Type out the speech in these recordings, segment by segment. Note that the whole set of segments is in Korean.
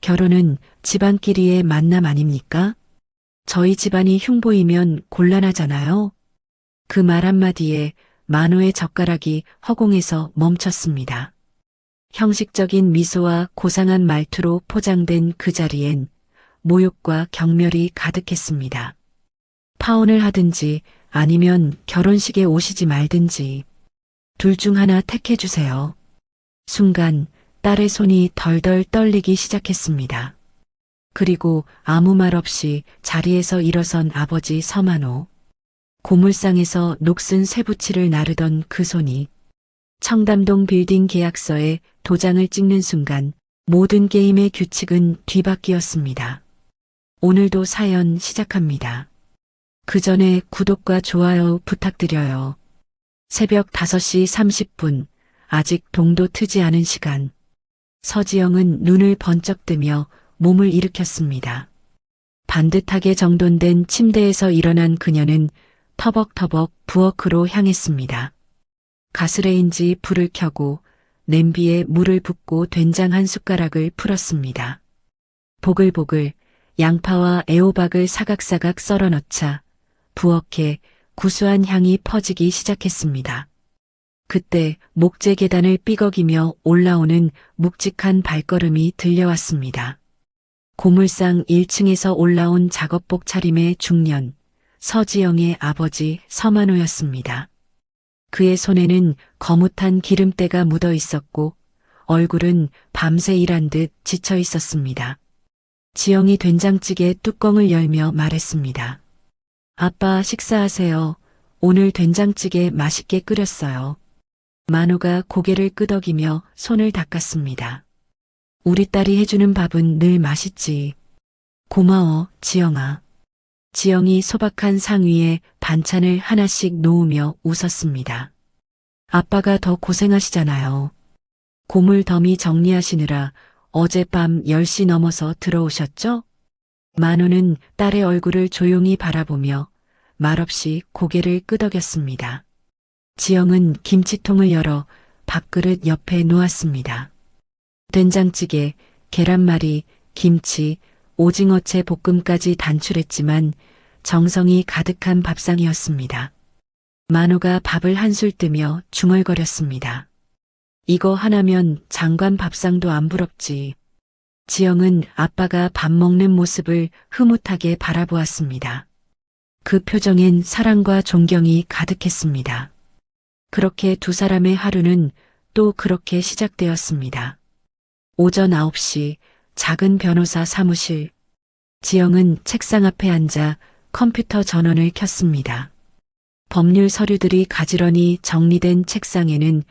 결혼은 집안끼리의 만남 아닙니까? 저희 집안이 흉보이면 곤란하잖아요. 그 말 한마디에 만호의 젓가락이 허공에서 멈췄습니다. 형식적인 미소와 고상한 말투로 포장된 그 자리엔 모욕과 경멸이 가득했습니다. 파혼을 하든지 아니면 결혼식에 오시지 말든지 둘 중 하나 택해주세요. 순간 딸의 손이 덜덜 떨리기 시작했습니다. 그리고 아무 말 없이 자리에서 일어선 아버지 서만호. 고물상에서 녹슨 쇠붙이를 나르던 그 손이 청담동 빌딩 계약서에 도장을 찍는 순간 모든 게임의 규칙은 뒤바뀌었습니다. 오늘도 사연 시작합니다. 그 전에 구독과 좋아요 부탁드려요. 새벽 5시 30분, 아직 동도 트지 않은 시간. 서지영은 눈을 번쩍 뜨며 몸을 일으켰습니다. 반듯하게 정돈된 침대에서 일어난 그녀는 터벅터벅 부엌으로 향했습니다. 가스레인지 불을 켜고 냄비에 물을 붓고 된장 한 숟가락을 풀었습니다. 보글보글 양파와 애호박을 사각사각 썰어 넣자 부엌에 구수한 향이 퍼지기 시작했습니다. 그때 목재 계단을 삐걱이며 올라오는 묵직한 발걸음이 들려왔습니다. 고물상 1층에서 올라온 작업복 차림의 중년, 서지영의 아버지 서만호였습니다. 그의 손에는 거뭇한 기름때가 묻어 있었고 얼굴은 밤새 일한 듯 지쳐 있었습니다. 지영이 된장찌개 뚜껑을 열며 말했습니다. 아빠 식사하세요. 오늘 된장찌개 맛있게 끓였어요. 만호가 고개를 끄덕이며 손을 닦았습니다. 우리 딸이 해주는 밥은 늘 맛있지. 고마워, 지영아. 지영이 소박한 상 위에 반찬을 하나씩 놓으며 웃었습니다. 아빠가 더 고생하시잖아요. 고물 더미 정리하시느라 어젯밤 10시 넘어서 들어오셨죠? 만호는 딸의 얼굴을 조용히 바라보며 말없이 고개를 끄덕였습니다. 지영은 김치통을 열어 밥그릇 옆에 놓았습니다. 된장찌개, 계란말이, 김치, 오징어채 볶음까지 단출했지만 정성이 가득한 밥상이었습니다. 만호가 밥을 한술 뜨며 중얼거렸습니다. 이거 하나면 장관 밥상도 안 부럽지. 지영은 아빠가 밥 먹는 모습을 흐뭇하게 바라보았습니다. 그 표정엔 사랑과 존경이 가득했습니다. 그렇게 두 사람의 하루는 또 그렇게 시작되었습니다. 오전 9시 작은 변호사 사무실. 지영은 책상 앞에 앉아 컴퓨터 전원을 켰습니다. 법률 서류들이 가지런히 정리된 책상에는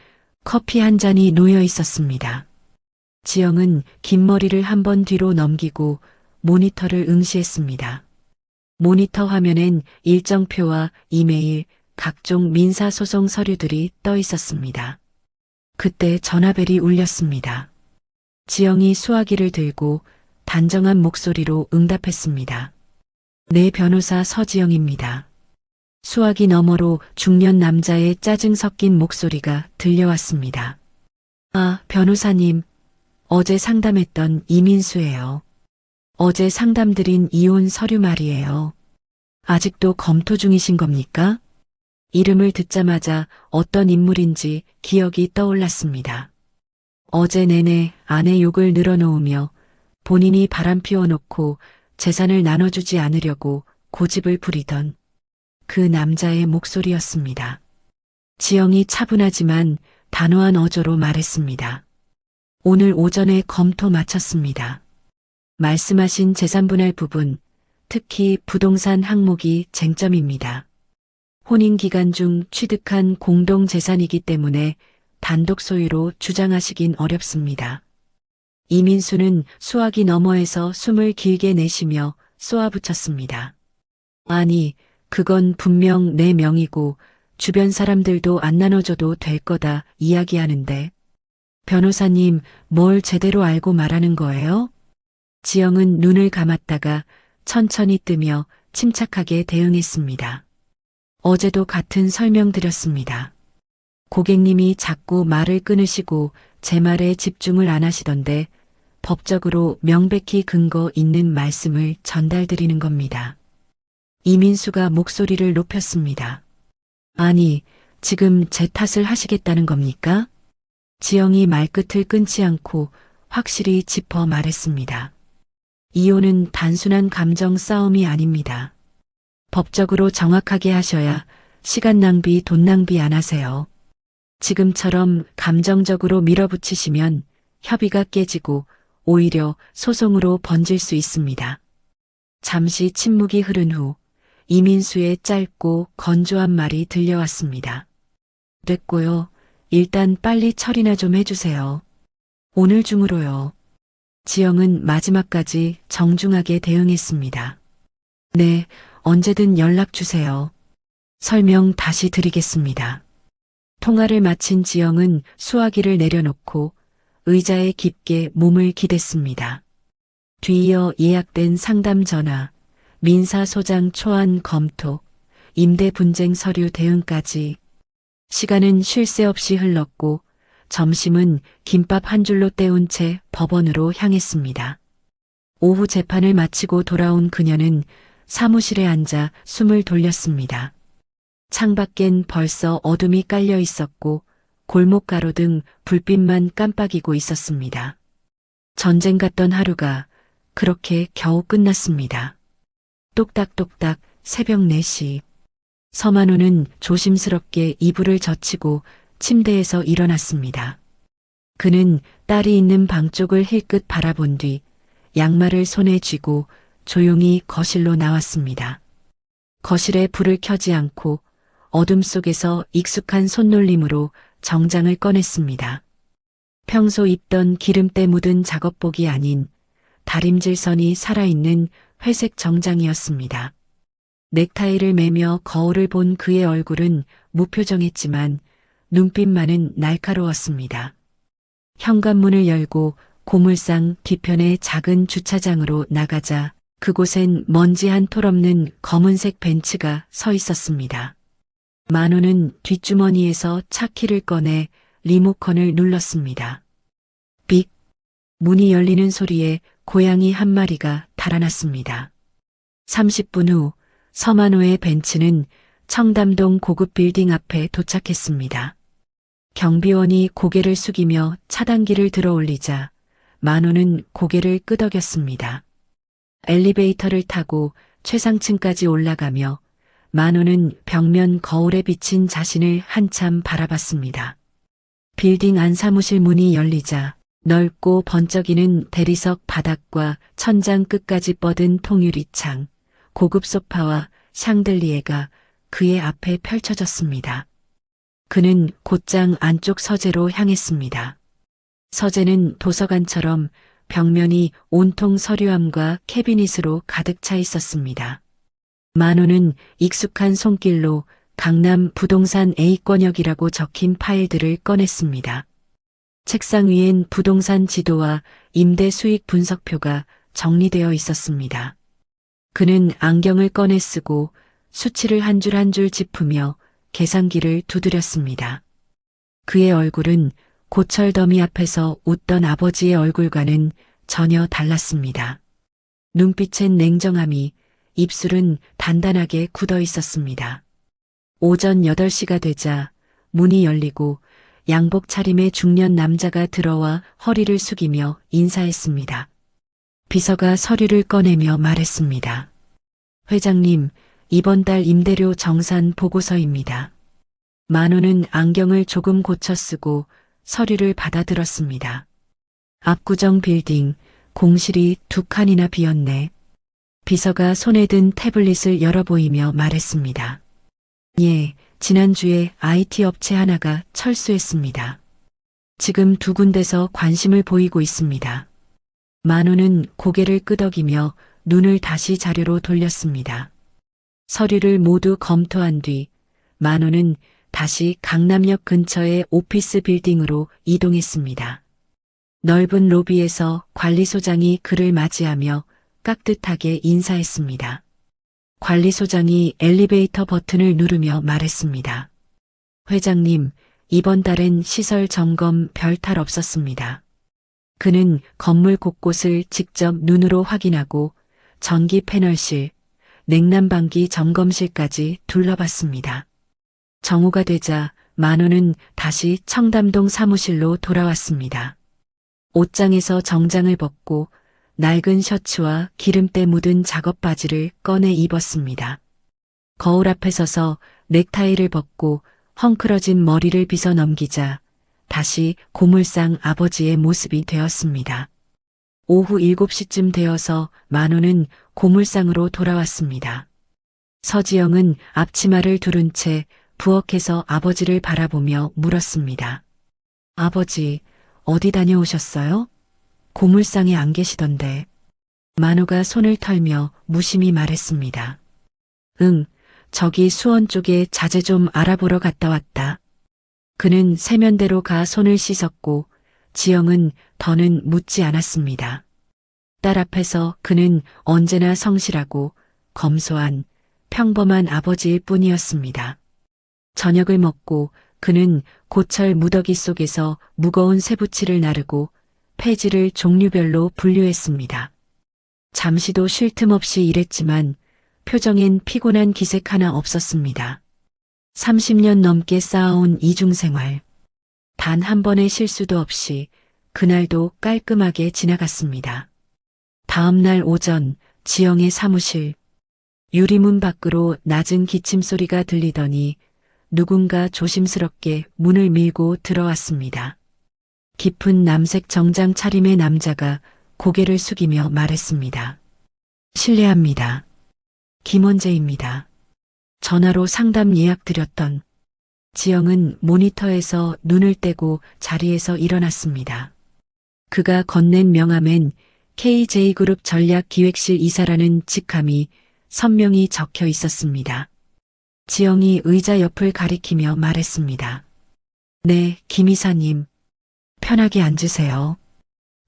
커피 한 잔이 놓여 있었습니다. 지영은 긴 머리를 한 번 뒤로 넘기고 모니터를 응시했습니다. 모니터 화면엔 일정표와 이메일, 각종 민사소송 서류들이 떠 있었습니다. 그때 전화벨이 울렸습니다. 지영이 수화기를 들고 단정한 목소리로 응답했습니다. 네, 변호사 서지영입니다. 수화기 너머로 중년 남자의 짜증 섞인 목소리가 들려왔습니다. 아, 변호사님. 어제 상담했던 이민수예요. 어제 상담드린 이혼 서류 말이에요. 아직도 검토 중이신 겁니까? 이름을 듣자마자 어떤 인물인지 기억이 떠올랐습니다. 어제 내내 아내 욕을 늘어놓으며 본인이 바람 피워놓고 재산을 나눠주지 않으려고 고집을 부리던 그 남자의 목소리였습니다. 지영이 차분하지만 단호한 어조로 말했습니다. 오늘 오전에 검토 마쳤습니다. 말씀하신 재산분할 부분, 특히 부동산 항목이 쟁점입니다. 혼인 기간 중 취득한 공동재산이기 때문에 단독 소유로 주장하시긴 어렵습니다. 이민수는 수화기 너머에서 숨을 길게 내쉬며 쏘아붙였습니다. 아니, 그건 분명 내 명의고 주변 사람들도 안 나눠줘도 될 거다 이야기하는데 변호사님 뭘 제대로 알고 말하는 거예요? 지영은 눈을 감았다가 천천히 뜨며 침착하게 대응했습니다. 어제도 같은 설명 드렸습니다. 고객님이 자꾸 말을 끊으시고 제 말에 집중을 안 하시던데 법적으로 명백히 근거 있는 말씀을 전달드리는 겁니다. 이민수가 목소리를 높였습니다. 아니, 지금 제 탓을 하시겠다는 겁니까? 지영이 말끝을 끊지 않고 확실히 짚어 말했습니다. 이혼은 단순한 감정 싸움이 아닙니다. 법적으로 정확하게 하셔야 시간 낭비, 돈 낭비 안 하세요. 지금처럼 감정적으로 밀어붙이시면 협의가 깨지고 오히려 소송으로 번질 수 있습니다. 잠시 침묵이 흐른 후 이민수의 짧고 건조한 말이 들려왔습니다. 됐고요. 일단 빨리 처리나 좀 해주세요. 오늘 중으로요. 지영은 마지막까지 정중하게 대응했습니다. 네, 언제든 연락 주세요. 설명 다시 드리겠습니다. 통화를 마친 지영은 수화기를 내려놓고 의자에 깊게 몸을 기댔습니다. 뒤이어 예약된 상담 전화, 민사소장 초안 검토, 임대 분쟁 서류 대응까지 시간은 쉴 새 없이 흘렀고 점심은 김밥 한 줄로 때운 채 법원으로 향했습니다. 오후 재판을 마치고 돌아온 그녀는 사무실에 앉아 숨을 돌렸습니다. 창밖엔 벌써 어둠이 깔려 있었고 골목 가로등 불빛만 깜빡이고 있었습니다. 전쟁 같던 하루가 그렇게 겨우 끝났습니다. 똑딱똑딱 새벽 4시. 서만우는 조심스럽게 이불을 젖히고 침대에서 일어났습니다. 그는 딸이 있는 방 쪽을 힐끗 바라본 뒤 양말을 손에 쥐고 조용히 거실로 나왔습니다. 거실에 불을 켜지 않고 어둠 속에서 익숙한 손놀림으로 정장을 꺼냈습니다. 평소 입던 기름때 묻은 작업복이 아닌 다림질선이 살아있는 회색 정장이었습니다. 넥타이를 매며 거울을 본 그의 얼굴은 무표정했지만 눈빛만은 날카로웠습니다. 현관문을 열고 고물상 뒤편의 작은 주차장으로 나가자 그곳엔 먼지 한 톨 없는 검은색 벤츠가 서 있었습니다. 만호는 뒷주머니에서 차키를 꺼내 리모컨을 눌렀습니다. 빅! 문이 열리는 소리에 고양이 한 마리가 달아났습니다. 30분 후 서만호의 벤츠는 청담동 고급 빌딩 앞에 도착했습니다. 경비원이 고개를 숙이며 차단기를 들어올리자 만호는 고개를 끄덕였습니다. 엘리베이터를 타고 최상층까지 올라가며 만호는 벽면 거울에 비친 자신을 한참 바라봤습니다. 빌딩 안 사무실 문이 열리자 넓고 번쩍이는 대리석 바닥과 천장 끝까지 뻗은 통유리창, 고급 소파와 샹들리에가 그의 앞에 펼쳐졌습니다. 그는 곧장 안쪽 서재로 향했습니다. 서재는 도서관처럼 벽면이 온통 서류함과 캐비닛으로 가득 차 있었습니다. 만호는 익숙한 손길로 강남 부동산 A권역이라고 적힌 파일들을 꺼냈습니다. 책상 위엔 부동산 지도와 임대 수익 분석표가 정리되어 있었습니다. 그는 안경을 꺼내 쓰고 수치를 한 줄 한 줄 짚으며 계산기를 두드렸습니다. 그의 얼굴은 고철 더미 앞에서 웃던 아버지의 얼굴과는 전혀 달랐습니다. 눈빛엔 냉정함이, 입술은 단단하게 굳어 있었습니다. 오전 8시가 되자 문이 열리고 양복 차림의 중년 남자가 들어와 허리를 숙이며 인사했습니다. 비서가 서류를 꺼내며 말했습니다. 회장님, 이번 달 임대료 정산 보고서입니다. 만호는 안경을 조금 고쳐 쓰고 서류를 받아들었습니다. 압구정 빌딩, 공실이 2칸이나 비었네. 비서가 손에 든 태블릿을 열어 보이며 말했습니다. 예, 지난주에 IT 업체 하나가 철수했습니다. 지금 2군데서 관심을 보이고 있습니다. 만호는 고개를 끄덕이며 눈을 다시 자료로 돌렸습니다. 서류를 모두 검토한 뒤 만호는 다시 강남역 근처의 오피스 빌딩으로 이동했습니다. 넓은 로비에서 관리소장이 그를 맞이하며 깍듯하게 인사했습니다. 관리소장이 엘리베이터 버튼을 누르며 말했습니다. 회장님, 이번 달엔 시설 점검 별 탈 없었습니다. 그는 건물 곳곳을 직접 눈으로 확인하고 전기 패널실, 냉난방기 점검실까지 둘러봤습니다. 정오가 되자 만호는 다시 청담동 사무실로 돌아왔습니다. 옷장에서 정장을 벗고 낡은 셔츠와 기름때 묻은 작업 바지를 꺼내 입었습니다. 거울 앞에 서서 넥타이를 벗고 헝클어진 머리를 빗어 넘기자 다시 고물상 아버지의 모습이 되었습니다. 오후 7시쯤 되어서 만호는 고물상으로 돌아왔습니다. 서지영은 앞치마를 두른 채 부엌에서 아버지를 바라보며 물었습니다. 아버지, 어디 다녀오셨어요? 고물상에 안 계시던데. 만호가 손을 털며 무심히 말했습니다. 응, 저기 수원 쪽에 자재 좀 알아보러 갔다 왔다. 그는 세면대로 가 손을 씻었고 지영은 더는 묻지 않았습니다. 딸 앞에서 그는 언제나 성실하고 검소한 평범한 아버지일 뿐이었습니다. 저녁을 먹고 그는 고철 무더기 속에서 무거운 쇠붙이를 나르고 폐지를 종류별로 분류했습니다. 잠시도 쉴 틈 없이 일했지만 표정엔 피곤한 기색 하나 없었습니다. 30년 넘게 쌓아온 이중생활. 단 한 번의 실수도 없이 그날도 깔끔하게 지나갔습니다. 다음 날 오전 지영의 사무실. 유리문 밖으로 낮은 기침 소리가 들리더니 누군가 조심스럽게 문을 밀고 들어왔습니다. 깊은 남색 정장 차림의 남자가 고개를 숙이며 말했습니다. 실례합니다. 김원재입니다. 전화로 상담 예약 드렸던. 지영은 모니터에서 눈을 떼고 자리에서 일어났습니다. 그가 건넨 명함엔 KJ그룹 전략기획실 이사라는 직함이 선명히 적혀 있었습니다. 지영이 의자 옆을 가리키며 말했습니다. 네, 김 이사님. 편하게 앉으세요.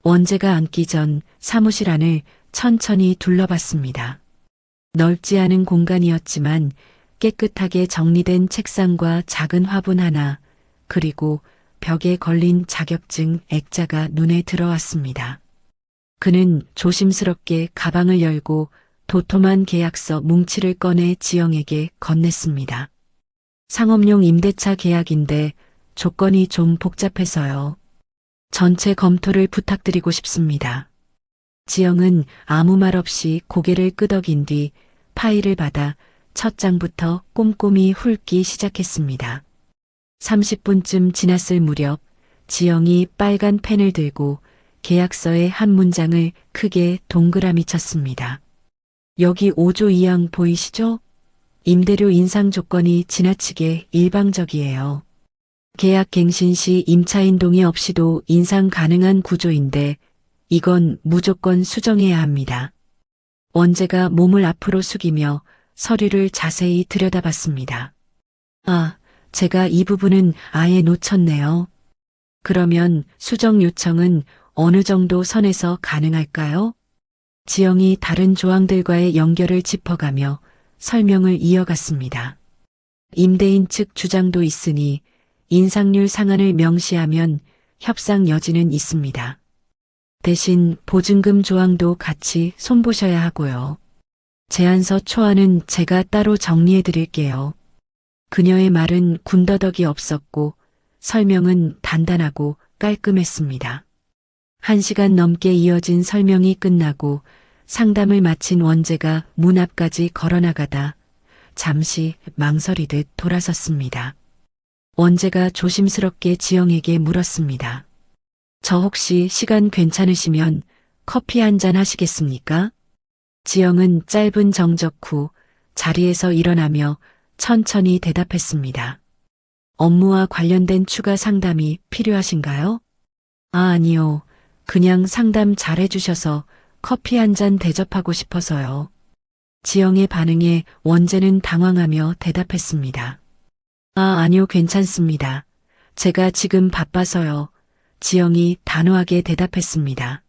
원재가 앉기 전 사무실 안을 천천히 둘러봤습니다. 넓지 않은 공간이었지만 깨끗하게 정리된 책상과 작은 화분 하나, 그리고 벽에 걸린 자격증 액자가 눈에 들어왔습니다. 그는 조심스럽게 가방을 열고 도톰한 계약서 뭉치를 꺼내 지영에게 건넸습니다. 상업용 임대차 계약인데 조건이 좀 복잡해서요. 전체 검토를 부탁드리고 싶습니다. 지영은 아무 말 없이 고개를 끄덕인 뒤 파일을 받아 첫 장부터 꼼꼼히 훑기 시작했습니다. 30분쯤 지났을 무렵 지영이 빨간 펜을 들고 계약서의 한 문장을 크게 동그라미 쳤습니다. 여기 5조 2항 보이시죠? 임대료 인상 조건이 지나치게 일방적이에요. 계약 갱신 시 임차인 동의 없이도 인상 가능한 구조인데 이건 무조건 수정해야 합니다. 원재가 몸을 앞으로 숙이며 서류를 자세히 들여다봤습니다. 아, 제가 이 부분은 아예 놓쳤네요. 그러면 수정 요청은 어느 정도 선에서 가능할까요? 지영이 다른 조항들과의 연결을 짚어가며 설명을 이어갔습니다. 임대인 측 주장도 있으니 인상률 상한을 명시하면 협상 여지는 있습니다. 대신 보증금 조항도 같이 손보셔야 하고요. 제안서 초안은 제가 따로 정리해 드릴게요. 그녀의 말은 군더더기 없었고 설명은 단단하고 깔끔했습니다. 1시간 넘게 이어진 설명이 끝나고 상담을 마친 원재가 문 앞까지 걸어나가다 잠시 망설이듯 돌아섰습니다. 원재가 조심스럽게 지영에게 물었습니다. 저 혹시 시간 괜찮으시면 커피 한 잔 하시겠습니까? 지영은 짧은 정적 후 자리에서 일어나며 천천히 대답했습니다. 업무와 관련된 추가 상담이 필요하신가요? 아, 아니요. 그냥 상담 잘해주셔서 커피 한 잔 대접하고 싶어서요. 지영의 반응에 원재는 당황하며 대답했습니다. 아, 아니요, 괜찮습니다. 제가 지금 바빠서요. 지영이 단호하게 대답했습니다.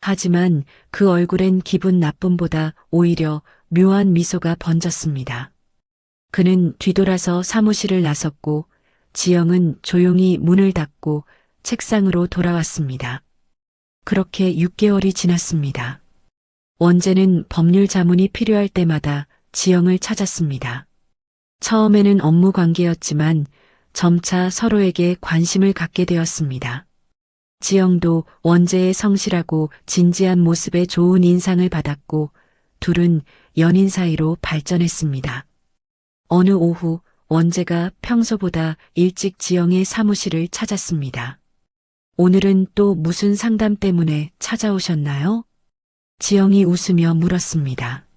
하지만 그 얼굴엔 기분 나쁨보다 오히려 묘한 미소가 번졌습니다. 그는 뒤돌아서 사무실을 나섰고 지영은 조용히 문을 닫고 책상으로 돌아왔습니다. 그렇게 6개월이 지났습니다. 원재는 법률 자문이 필요할 때마다 지영을 찾았습니다. 처음에는 업무 관계였지만 점차 서로에게 관심을 갖게 되었습니다. 지영도 원재의 성실하고 진지한 모습에 좋은 인상을 받았고 둘은 연인 사이로 발전했습니다. 어느 오후 원재가 평소보다 일찍 지영의 사무실을 찾았습니다. 오늘은 또 무슨 상담 때문에 찾아오셨나요? 지영이 웃으며 물었습니다.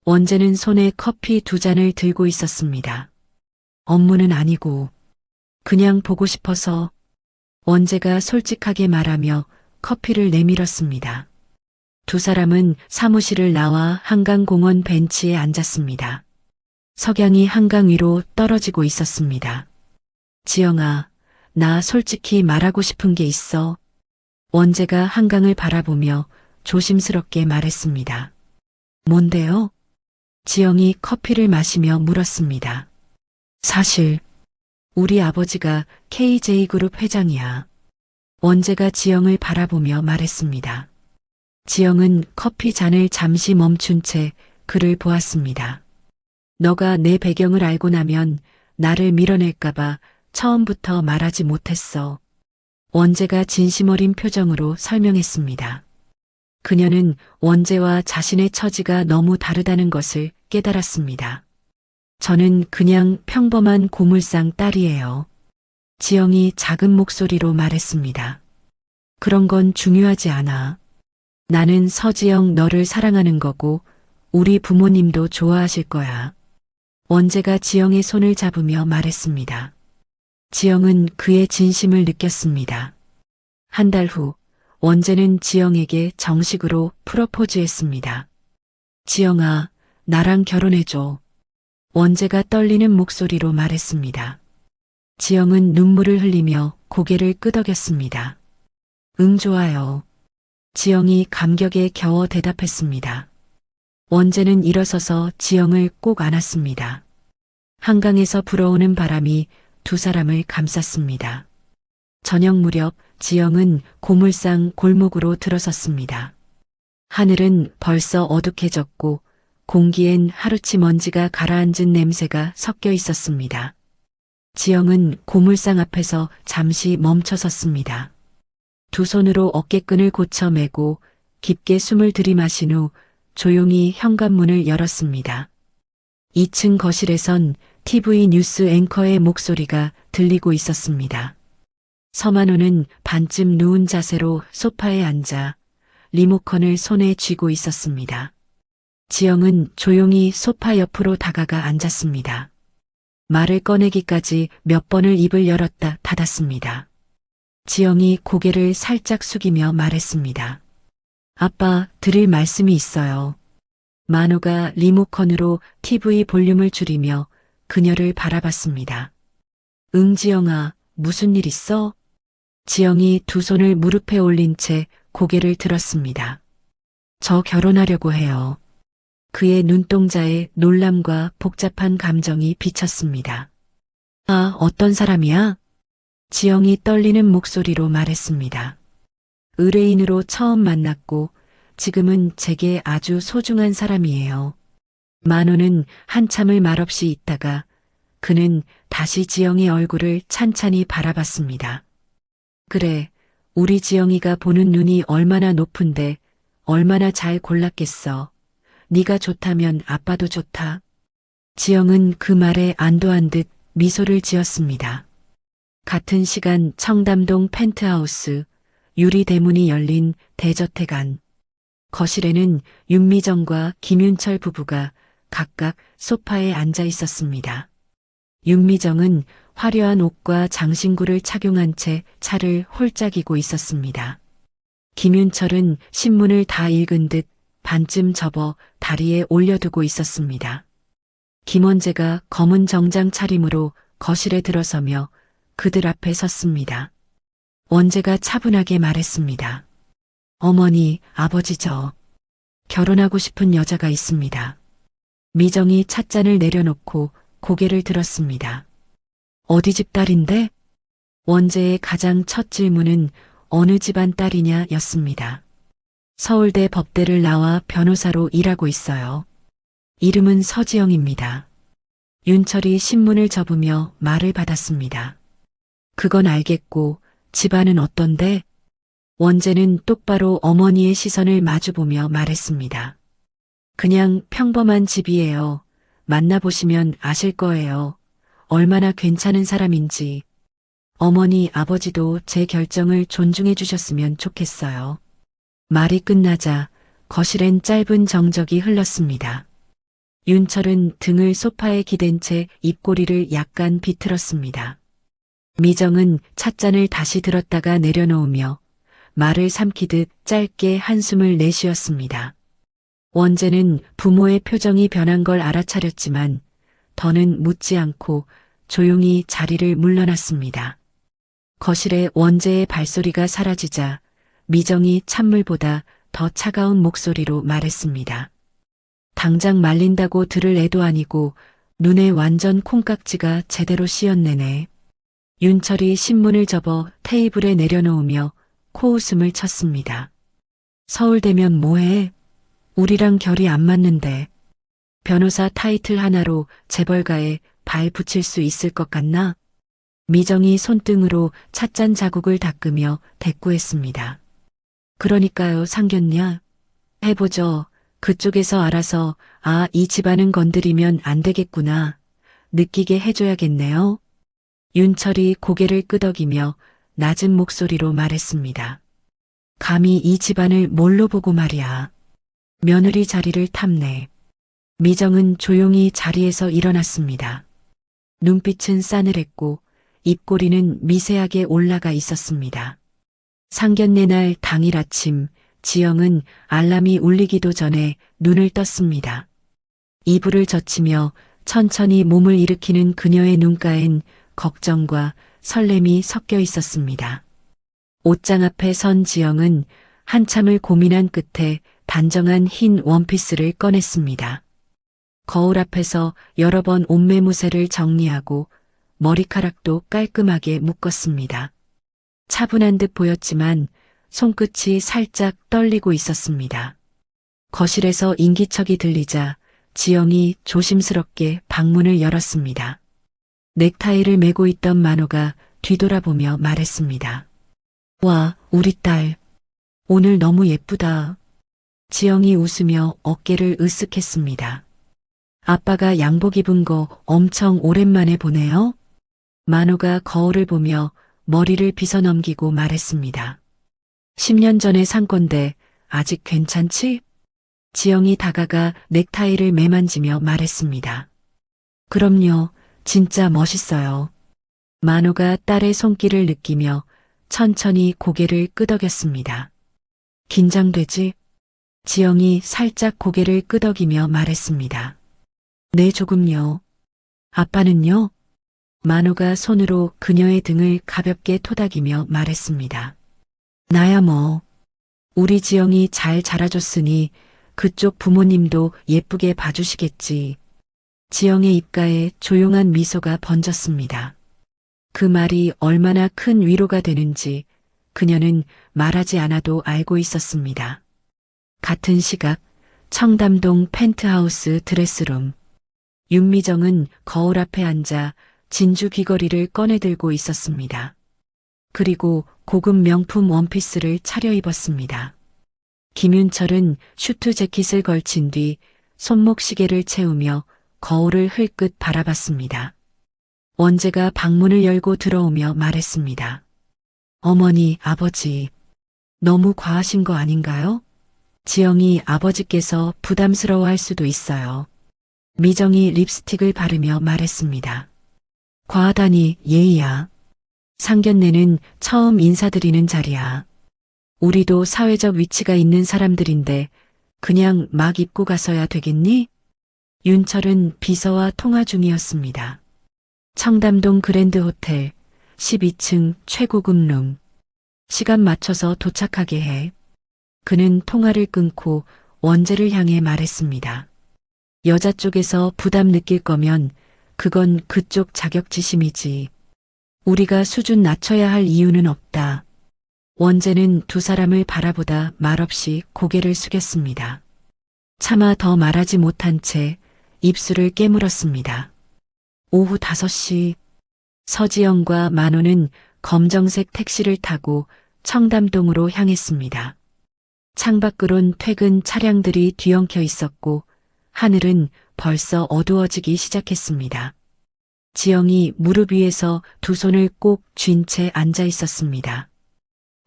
원재는 손에 커피 2잔을 들고 있었습니다. 업무는 아니고 그냥 보고 싶어서. 원재가 솔직하게 말하며 커피를 내밀었습니다. 두 사람은 사무실을 나와 한강공원 벤치에 앉았습니다. 석양이 한강 위로 떨어지고 있었습니다. 지영아, 나 솔직히 말하고 싶은 게 있어. 원재가 한강을 바라보며 조심스럽게 말했습니다. 뭔데요? 지영이 커피를 마시며 물었습니다. 사실 우리 아버지가 KJ그룹 회장이야. 원재가 지영을 바라보며 말했습니다. 지영은 커피 잔을 잠시 멈춘 채 그를 보았습니다. 너가 내 배경을 알고 나면 나를 밀어낼까봐 처음부터 말하지 못했어. 원재가 진심 어린 표정으로 설명했습니다. 그녀는 원재와 자신의 처지가 너무 다르다는 것을 깨달았습니다. 저는 그냥 평범한 고물상 딸이에요. 지영이 작은 목소리로 말했습니다. 그런 건 중요하지 않아. 나는 서지영 너를 사랑하는 거고 우리 부모님도 좋아하실 거야. 원재가 지영의 손을 잡으며 말했습니다. 지영은 그의 진심을 느꼈습니다. 한 달 후 원재는 지영에게 정식으로 프로포즈했습니다. 지영아, 나랑 결혼해줘. 원재가 떨리는 목소리로 말했습니다. 지영은 눈물을 흘리며 고개를 끄덕였습니다. 응, 좋아요. 지영이 감격에 겨워 대답했습니다. 원재는 일어서서 지영을 꼭 안았습니다. 한강에서 불어오는 바람이 두 사람을 감쌌습니다. 저녁 무렵 지영은 고물상 골목으로 들어섰습니다. 하늘은 벌써 어둑해졌고 공기엔 하루치 먼지가 가라앉은 냄새가 섞여 있었습니다. 지영은 고물상 앞에서 잠시 멈춰 섰습니다. 두 손으로 어깨끈을 고쳐 매고 깊게 숨을 들이마신 후 조용히 현관문을 열었습니다. 2층 거실에선 TV 뉴스 앵커의 목소리가 들리고 있었습니다. 서만호는 반쯤 누운 자세로 소파에 앉아 리모컨을 손에 쥐고 있었습니다. 지영은 조용히 소파 옆으로 다가가 앉았습니다. 말을 꺼내기까지 몇 번을 입을 열었다 닫았습니다. 지영이 고개를 살짝 숙이며 말했습니다. 아빠, 드릴 말씀이 있어요. 만호가 리모컨으로 TV 볼륨을 줄이며 그녀를 바라봤습니다. 응, 지영아, 무슨 일 있어? 지영이 두 손을 무릎에 올린 채 고개를 들었습니다. 저 결혼하려고 해요. 그의 눈동자에 놀람과 복잡한 감정이 비쳤습니다. 아, 어떤 사람이야? 지영이 떨리는 목소리로 말했습니다. 의뢰인으로 처음 만났고 지금은 제게 아주 소중한 사람이에요. 만호는 한참을 말없이 있다가 그는 다시 지영의 얼굴을 찬찬히 바라봤습니다. 그래, 우리 지영이가 보는 눈이 얼마나 높은데 얼마나 잘 골랐겠어. 네가 좋다면 아빠도 좋다. 지영은 그 말에 안도한 듯 미소를 지었습니다. 같은 시간 청담동 펜트하우스, 유리 대문이 열린 대저택 안. 거실에는 윤미정과 김윤철 부부가 각각 소파에 앉아 있었습니다. 윤미정은 화려한 옷과 장신구를 착용한 채 차를 홀짝이고 있었습니다. 김윤철은 신문을 다 읽은 듯 반쯤 접어 다리에 올려두고 있었습니다. 김원재가 검은 정장 차림으로 거실에 들어서며 그들 앞에 섰습니다. 원재가 차분하게 말했습니다. 어머니, 아버지 저 결혼하고 싶은 여자가 있습니다. 미정이 찻잔을 내려놓고 고개를 들었습니다. 어디 집 딸인데? 원재의 가장 첫 질문은 어느 집안 딸이냐 였습니다. 서울대 법대를 나와 변호사로 일하고 있어요. 이름은 서지영입니다. 윤철이 신문을 접으며 말을 받았습니다. 그건 알겠고 집안은 어떤데? 원재는 똑바로 어머니의 시선을 마주보며 말했습니다. 그냥 평범한 집이에요. 만나보시면 아실 거예요. 얼마나 괜찮은 사람인지. 어머니, 아버지도 제 결정을 존중해 주셨으면 좋겠어요. 말이 끝나자 거실엔 짧은 정적이 흘렀습니다. 윤철은 등을 소파에 기댄 채 입꼬리를 약간 비틀었습니다. 미정은 찻잔을 다시 들었다가 내려놓으며 말을 삼키듯 짧게 한숨을 내쉬었습니다. 원재는 부모의 표정이 변한 걸 알아차렸지만 더는 묻지 않고 조용히 자리를 물러났습니다. 거실에 원재의 발소리가 사라지자 미정이 찬물보다 더 차가운 목소리로 말했습니다. 당장 말린다고 들을 애도 아니고 눈에 완전 콩깍지가 제대로 씌었네네. 윤철이 신문을 접어 테이블에 내려놓으며 코웃음을 쳤습니다. 서울대면 뭐해? 우리랑 결이 안 맞는데. 변호사 타이틀 하나로 재벌가에 발 붙일 수 있을 것 같나? 미정이 손등으로 찻잔 자국을 닦으며 대꾸했습니다. 그러니까요, 상견냐? 해보죠. 그쪽에서 알아서 이 집안은 건드리면 안 되겠구나 느끼게 해줘야겠네요. 윤철이 고개를 끄덕이며 낮은 목소리로 말했습니다. 감히 이 집안을 뭘로 보고 말이야. 며느리 자리를 탐내. 미정은 조용히 자리에서 일어났습니다. 눈빛은 싸늘했고 입꼬리는 미세하게 올라가 있었습니다. 상견례 날 당일 아침 지영은 알람이 울리기도 전에 눈을 떴습니다. 이불을 젖히며 천천히 몸을 일으키는 그녀의 눈가엔 걱정과 설렘이 섞여 있었습니다. 옷장 앞에 선 지영은 한참을 고민한 끝에 단정한 흰 원피스를 꺼냈습니다. 거울 앞에서 여러 번 옷매무새를 정리하고 머리카락도 깔끔하게 묶었습니다. 차분한 듯 보였지만 손끝이 살짝 떨리고 있었습니다. 거실에서 인기척이 들리자 지영이 조심스럽게 방문을 열었습니다. 넥타이를 메고 있던 만호가 뒤돌아보며 말했습니다. 와, 우리 딸. 오늘 너무 예쁘다. 지영이 웃으며 어깨를 으쓱했습니다. 아빠가 양복 입은 거 엄청 오랜만에 보네요. 만호가 거울을 보며 머리를 빗어넘기고 말했습니다. 10년 전에 산 건데 아직 괜찮지? 지영이 다가가 넥타이를 매만지며 말했습니다. 그럼요, 진짜 멋있어요. 만호가 딸의 손길을 느끼며 천천히 고개를 끄덕였습니다. 긴장되지? 지영이 살짝 고개를 끄덕이며 말했습니다. 네, 조금요. 아빠는요? 만호가 손으로 그녀의 등을 가볍게 토닥이며 말했습니다. 나야 뭐. 우리 지영이 잘 자라줬으니 그쪽 부모님도 예쁘게 봐주시겠지. 지영의 입가에 조용한 미소가 번졌습니다. 그 말이 얼마나 큰 위로가 되는지 그녀는 말하지 않아도 알고 있었습니다. 같은 시각 청담동 펜트하우스 드레스룸. 윤미정은 거울 앞에 앉아 진주 귀걸이를 꺼내들고 있었습니다. 그리고 고급 명품 원피스를 차려입었습니다. 김윤철은 슈트 재킷을 걸친 뒤 손목시계를 채우며 거울을 흘끗 바라봤습니다. 원재가 방문을 열고 들어오며 말했습니다. 어머니, 아버지, 너무 과하신 거 아닌가요? 지영이 아버지께서 부담스러워할 수도 있어요. 미정이 립스틱을 바르며 말했습니다. 과하다니 예의야. 상견례는 처음 인사드리는 자리야. 우리도 사회적 위치가 있는 사람들인데 그냥 막 입고 가서야 되겠니? 윤철은 비서와 통화 중이었습니다. 청담동 그랜드 호텔 12층 최고급 룸. 시간 맞춰서 도착하게 해. 그는 통화를 끊고 원재를 향해 말했습니다. 여자 쪽에서 부담 느낄 거면 그건 그쪽 자격지심이지. 우리가 수준 낮춰야 할 이유는 없다. 원재는 두 사람을 바라보다 말없이 고개를 숙였습니다. 차마 더 말하지 못한 채 입술을 깨물었습니다. 오후 5시 서지영과 만호는 검정색 택시를 타고 청담동으로 향했습니다. 창밖으론 퇴근 차량들이 뒤엉켜 있었고 하늘은 벌써 어두워지기 시작했습니다. 지영이 무릎 위에서 두 손을 꼭 쥔 채 앉아 있었습니다.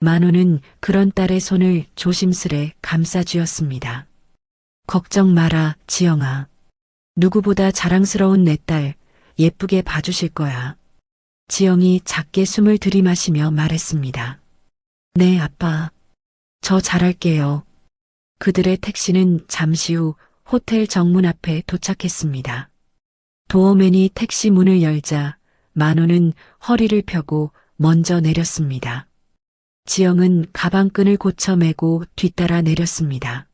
만호는 그런 딸의 손을 조심스레 감싸쥐었습니다. 걱정 마라, 지영아. 누구보다 자랑스러운 내 딸 예쁘게 봐주실 거야. 지영이 작게 숨을 들이마시며 말했습니다. 네, 아빠. 저 잘할게요. 그들의 택시는 잠시 후 호텔 정문 앞에 도착했습니다. 도어맨이 택시 문을 열자 만호는 허리를 펴고 먼저 내렸습니다. 지영은 가방끈을 고쳐 매고 뒤따라 내렸습니다.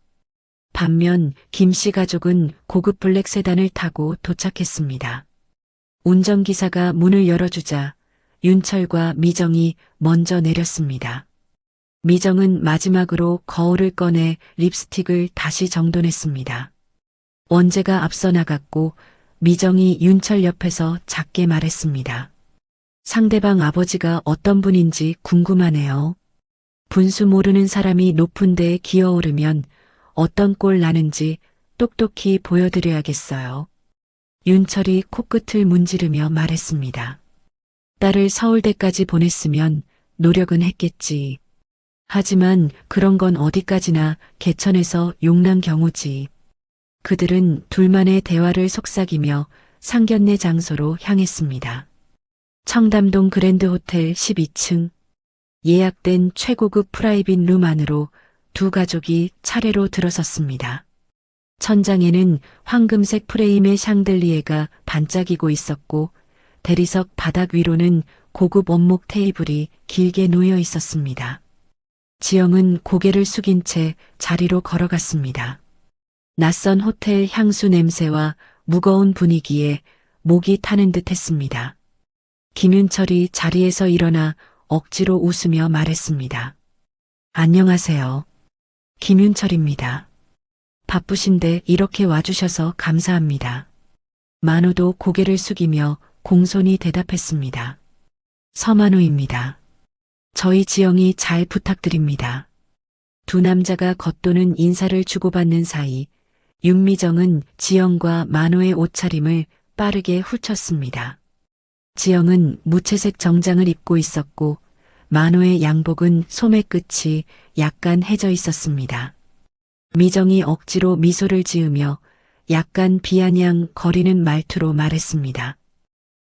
반면 김씨 가족은 고급 블랙 세단을 타고 도착했습니다. 운전기사가 문을 열어주자 윤철과 미정이 먼저 내렸습니다. 미정은 마지막으로 거울을 꺼내 립스틱을 다시 정돈했습니다. 원재가 앞서 나갔고 미정이 윤철 옆에서 작게 말했습니다. 상대방 아버지가 어떤 분인지 궁금하네요. 분수 모르는 사람이 높은 데에 기어오르면 어떤 꼴 나는지 똑똑히 보여드려야겠어요. 윤철이 코끝을 문지르며 말했습니다. 딸을 서울대까지 보냈으면 노력은 했겠지. 하지만 그런 건 어디까지나 개천에서 용난 경우지. 그들은 둘만의 대화를 속삭이며 상견례 장소로 향했습니다. 청담동 그랜드 호텔 12층. 예약된 최고급 프라이빗 룸 안으로 두 가족이 차례로 들어섰습니다. 천장에는 황금색 프레임의 샹들리에가 반짝이고 있었고 대리석 바닥 위로는 고급 원목 테이블이 길게 놓여 있었습니다. 지영은 고개를 숙인 채 자리로 걸어갔습니다. 낯선 호텔 향수 냄새와 무거운 분위기에 목이 타는 듯 했습니다. 김윤철이 자리에서 일어나 억지로 웃으며 말했습니다. 안녕하세요. 김윤철입니다. 바쁘신데 이렇게 와주셔서 감사합니다. 만호도 고개를 숙이며 공손히 대답했습니다. 서만호입니다. 저희 지영이 잘 부탁드립니다. 두 남자가 겉도는 인사를 주고받는 사이 윤미정은 지영과 만호의 옷차림을 빠르게 훑쳤습니다. 지영은 무채색 정장을 입고 있었고 만호의 양복은 소매 끝이 약간 해져 있었습니다. 미정이 억지로 미소를 지으며 약간 비아냥 거리는 말투로 말했습니다.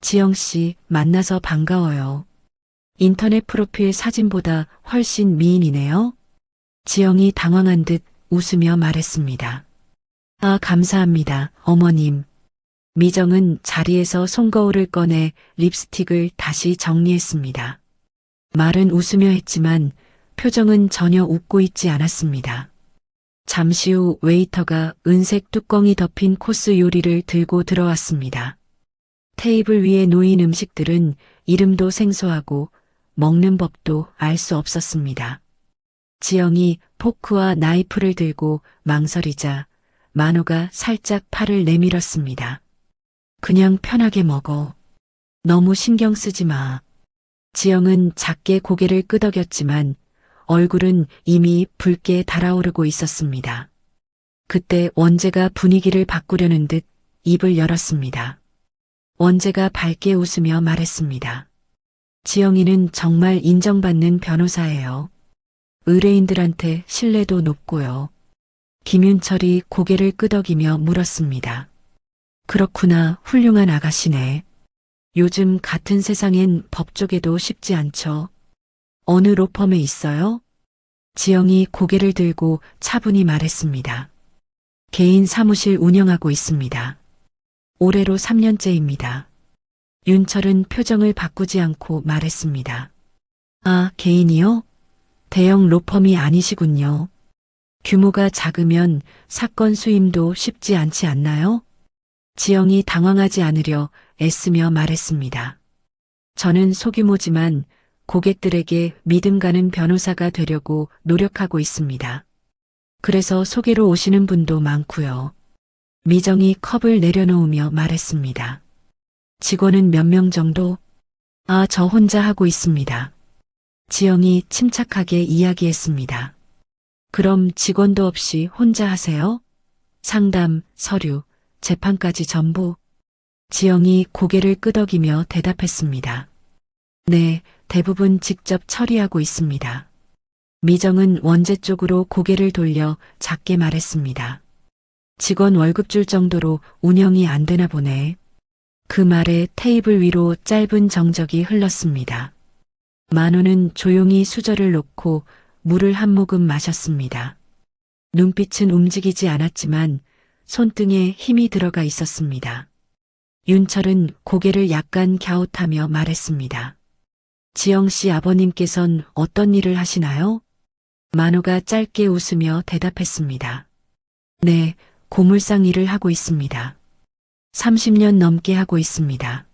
지영 씨, 만나서 반가워요. 인터넷 프로필 사진보다 훨씬 미인이네요. 지영이 당황한 듯 웃으며 말했습니다. 아, 감사합니다, 어머님. 미정은 자리에서 손거울을 꺼내 립스틱을 다시 정리했습니다. 말은 웃으며 했지만 표정은 전혀 웃고 있지 않았습니다. 잠시 후 웨이터가 은색 뚜껑이 덮인 코스 요리를 들고 들어왔습니다. 테이블 위에 놓인 음식들은 이름도 생소하고 먹는 법도 알 수 없었습니다. 지영이 포크와 나이프를 들고 망설이자 만호가 살짝 팔을 내밀었습니다. 그냥 편하게 먹어. 너무 신경 쓰지 마. 지영은 작게 고개를 끄덕였지만 얼굴은 이미 붉게 달아오르고 있었습니다. 그때 원재가 분위기를 바꾸려는 듯 입을 열었습니다. 원재가 밝게 웃으며 말했습니다. 지영이는 정말 인정받는 변호사예요. 의뢰인들한테 신뢰도 높고요. 김윤철이 고개를 끄덕이며 물었습니다. 그렇구나, 훌륭한 아가씨네. 요즘 같은 세상엔 법 쪽에도 쉽지 않죠. 어느 로펌에 있어요? 지영이 고개를 들고 차분히 말했습니다. 개인 사무실 운영하고 있습니다. 올해로 3년째입니다. 윤철은 표정을 바꾸지 않고 말했습니다. 아, 개인이요? 대형 로펌이 아니시군요. 규모가 작으면 사건 수임도 쉽지 않지 않나요? 지영이 당황하지 않으려 애쓰며 말했습니다. 저는 소규모지만 고객들에게 믿음 가는 변호사가 되려고 노력하고 있습니다. 그래서 소개로 오시는 분도 많고요. 미정이 컵을 내려놓으며 말했습니다. 직원은 몇 명 정도? 아, 저 혼자 하고 있습니다. 지영이 침착하게 이야기했습니다. 그럼 직원도 없이 혼자 하세요? 상담, 서류, 재판까지 전부? 지영이 고개를 끄덕이며 대답했습니다. 네, 대부분 직접 처리하고 있습니다. 미정은 원재 쪽으로 고개를 돌려 작게 말했습니다. 직원 월급 줄 정도로 운영이 안 되나 보네. 그 말에 테이블 위로 짧은 정적이 흘렀습니다. 만호는 조용히 수저를 놓고 물을 한 모금 마셨습니다. 눈빛은 움직이지 않았지만 손등에 힘이 들어가 있었습니다. 윤철은 고개를 약간 갸웃하며 말했습니다. 지영 씨 아버님께선 어떤 일을 하시나요? 만호가 짧게 웃으며 대답했습니다. 네, 고물상 일을 하고 있습니다. 30년 넘게 하고 있습니다.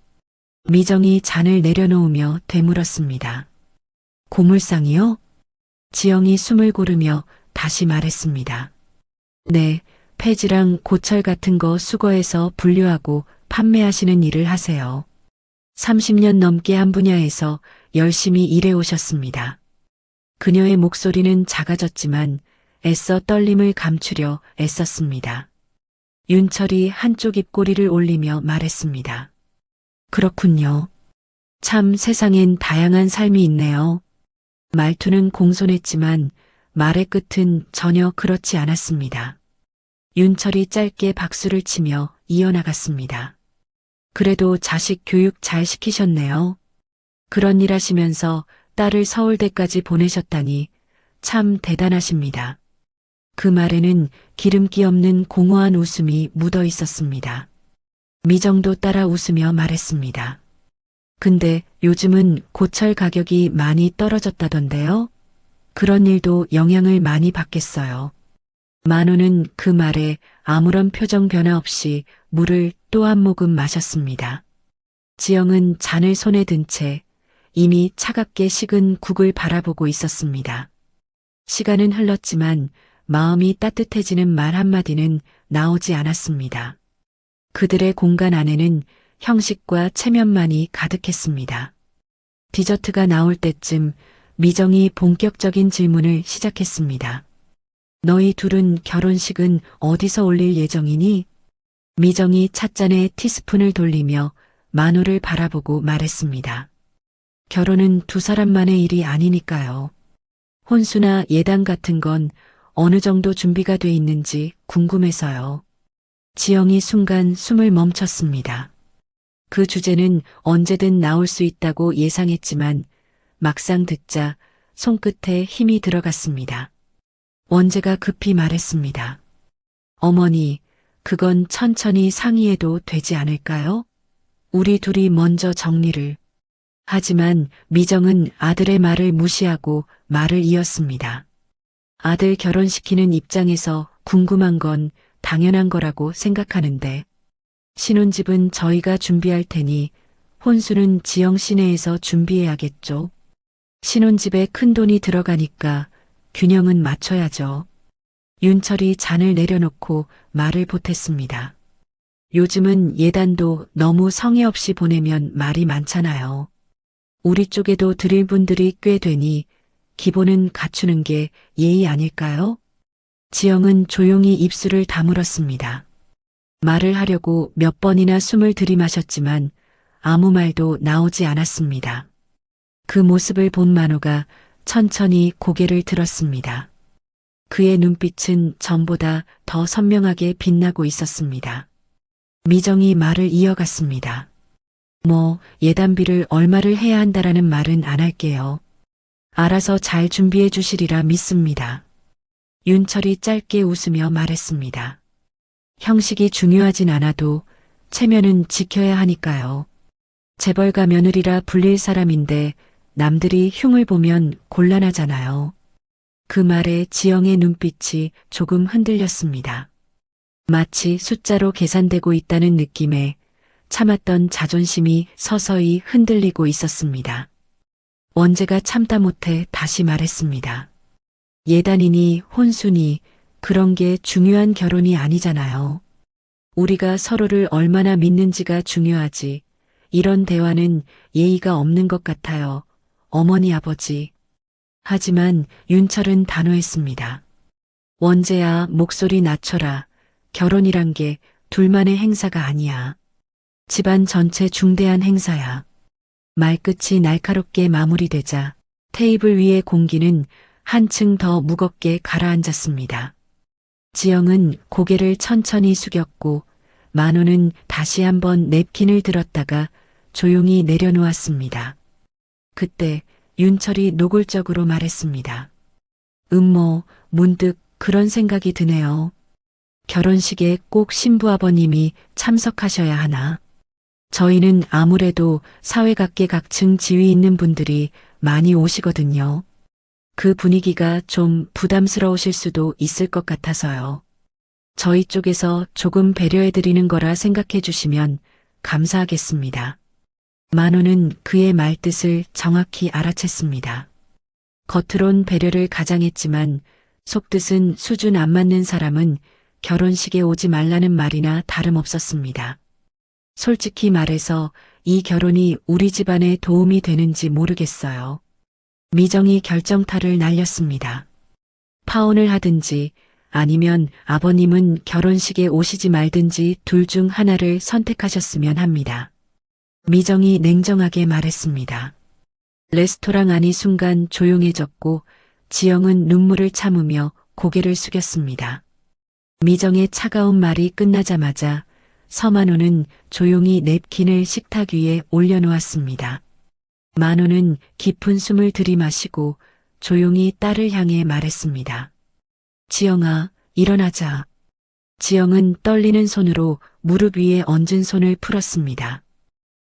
미정이 잔을 내려놓으며 되물었습니다. 고물상이요? 지영이 숨을 고르며 다시 말했습니다. 네, 폐지랑 고철 같은 거 수거해서 분류하고 판매하시는 일을 하세요. 30년 넘게 한 분야에서 열심히 일해 오셨습니다. 그녀의 목소리는 작아졌지만 애써 떨림을 감추려 애썼습니다. 윤철이 한쪽 입꼬리를 올리며 말했습니다. 그렇군요. 참 세상엔 다양한 삶이 있네요. 말투는 공손했지만 말의 끝은 전혀 그렇지 않았습니다. 윤철이 짧게 박수를 치며 이어나갔습니다. 그래도 자식 교육 잘 시키셨네요. 그런 일 하시면서 딸을 서울대까지 보내셨다니 참 대단하십니다. 그 말에는 기름기 없는 공허한 웃음이 묻어 있었습니다. 미정도 따라 웃으며 말했습니다. 근데 요즘은 고철 가격이 많이 떨어졌다던데요? 그런 일도 영향을 많이 받겠어요. 만호는 그 말에 아무런 표정 변화 없이 물을 또 한 모금 마셨습니다. 지영은 잔을 손에 든 채 이미 차갑게 식은 국을 바라보고 있었습니다. 시간은 흘렀지만 마음이 따뜻해지는 말 한마디는 나오지 않았습니다. 그들의 공간 안에는 형식과 체면만이 가득했습니다. 디저트가 나올 때쯤 미정이 본격적인 질문을 시작했습니다. 너희 둘은 결혼식은 어디서 올릴 예정이니? 미정이 찻잔에 티스푼을 돌리며 만호를 바라보고 말했습니다. 결혼은 두 사람만의 일이 아니니까요. 혼수나 예당 같은 건 어느 정도 준비가 돼 있는지 궁금해서요. 지영이 순간 숨을 멈췄습니다. 그 주제는 언제든 나올 수 있다고 예상했지만 막상 듣자 손끝에 힘이 들어갔습니다. 원재가 급히 말했습니다. 어머니, 그건 천천히 상의해도 되지 않을까요? 우리 둘이 먼저 정리를. 하지만 미정은 아들의 말을 무시하고 말을 이었습니다. 아들 결혼시키는 입장에서 궁금한 건 당연한 거라고 생각하는데 신혼집은 저희가 준비할 테니 혼수는 지영 시내에서 준비해야겠죠. 신혼집에 큰 돈이 들어가니까 균형은 맞춰야죠. 윤철이 잔을 내려놓고 말을 보탰습니다. 요즘은 예단도 너무 성의 없이 보내면 말이 많잖아요. 우리 쪽에도 드릴 분들이 꽤 되니 기본은 갖추는 게 예의 아닐까요? 지영은 조용히 입술을 다물었습니다. 말을 하려고 몇 번이나 숨을 들이마셨지만 아무 말도 나오지 않았습니다. 그 모습을 본 만호가 천천히 고개를 들었습니다. 그의 눈빛은 전보다 더 선명하게 빛나고 있었습니다. 미정이 말을 이어갔습니다. 예단비를 얼마를 해야 한다라는 말은 안 할게요. 알아서 잘 준비해 주시리라 믿습니다. 윤철이 짧게 웃으며 말했습니다. 형식이 중요하진 않아도 체면은 지켜야 하니까요. 재벌가 며느리라 불릴 사람인데 남들이 흉을 보면 곤란하잖아요. 그 말에 지영의 눈빛이 조금 흔들렸습니다. 마치 숫자로 계산되고 있다는 느낌에 참았던 자존심이 서서히 흔들리고 있었습니다. 원재가 참다 못해 다시 말했습니다. 예단이니 혼수니 그런 게 중요한 결혼이 아니잖아요. 우리가 서로를 얼마나 믿는지가 중요하지. 이런 대화는 예의가 없는 것 같아요. 어머니 아버지. 하지만 윤철은 단호했습니다. 원재야, 목소리 낮춰라. 결혼이란 게 둘만의 행사가 아니야. 집안 전체 중대한 행사야. 말끝이 날카롭게 마무리되자 테이블 위의 공기는 한층 더 무겁게 가라앉았습니다. 지영은 고개를 천천히 숙였고 만호는 다시 한번 냅킨을 들었다가 조용히 내려놓았습니다. 그때 윤철이 노골적으로 말했습니다. 문득 그런 생각이 드네요. 결혼식에 꼭 신부아버님이 참석하셔야 하나? 저희는 아무래도 사회각계각층 지위 있는 분들이 많이 오시거든요. 그 분위기가 좀 부담스러우실 수도 있을 것 같아서요. 저희 쪽에서 조금 배려해드리는 거라 생각해 주시면 감사하겠습니다. 만호는 그의 말뜻을 정확히 알아챘습니다. 겉으론 배려를 가장했지만 속뜻은 수준 안 맞는 사람은 결혼식에 오지 말라는 말이나 다름없었습니다. 솔직히 말해서 이 결혼이 우리 집안에 도움이 되는지 모르겠어요. 미정이 결정타를 날렸습니다. 파혼을 하든지 아니면 아버님은 결혼식에 오시지 말든지 둘 중 하나를 선택하셨으면 합니다. 미정이 냉정하게 말했습니다. 레스토랑 안이 순간 조용해졌고 지영은 눈물을 참으며 고개를 숙였습니다. 미정의 차가운 말이 끝나자마자 서만호는 조용히 냅킨을 식탁 위에 올려놓았습니다. 만호는 깊은 숨을 들이마시고 조용히 딸을 향해 말했습니다. 지영아, 일어나자. 지영은 떨리는 손으로 무릎 위에 얹은 손을 풀었습니다.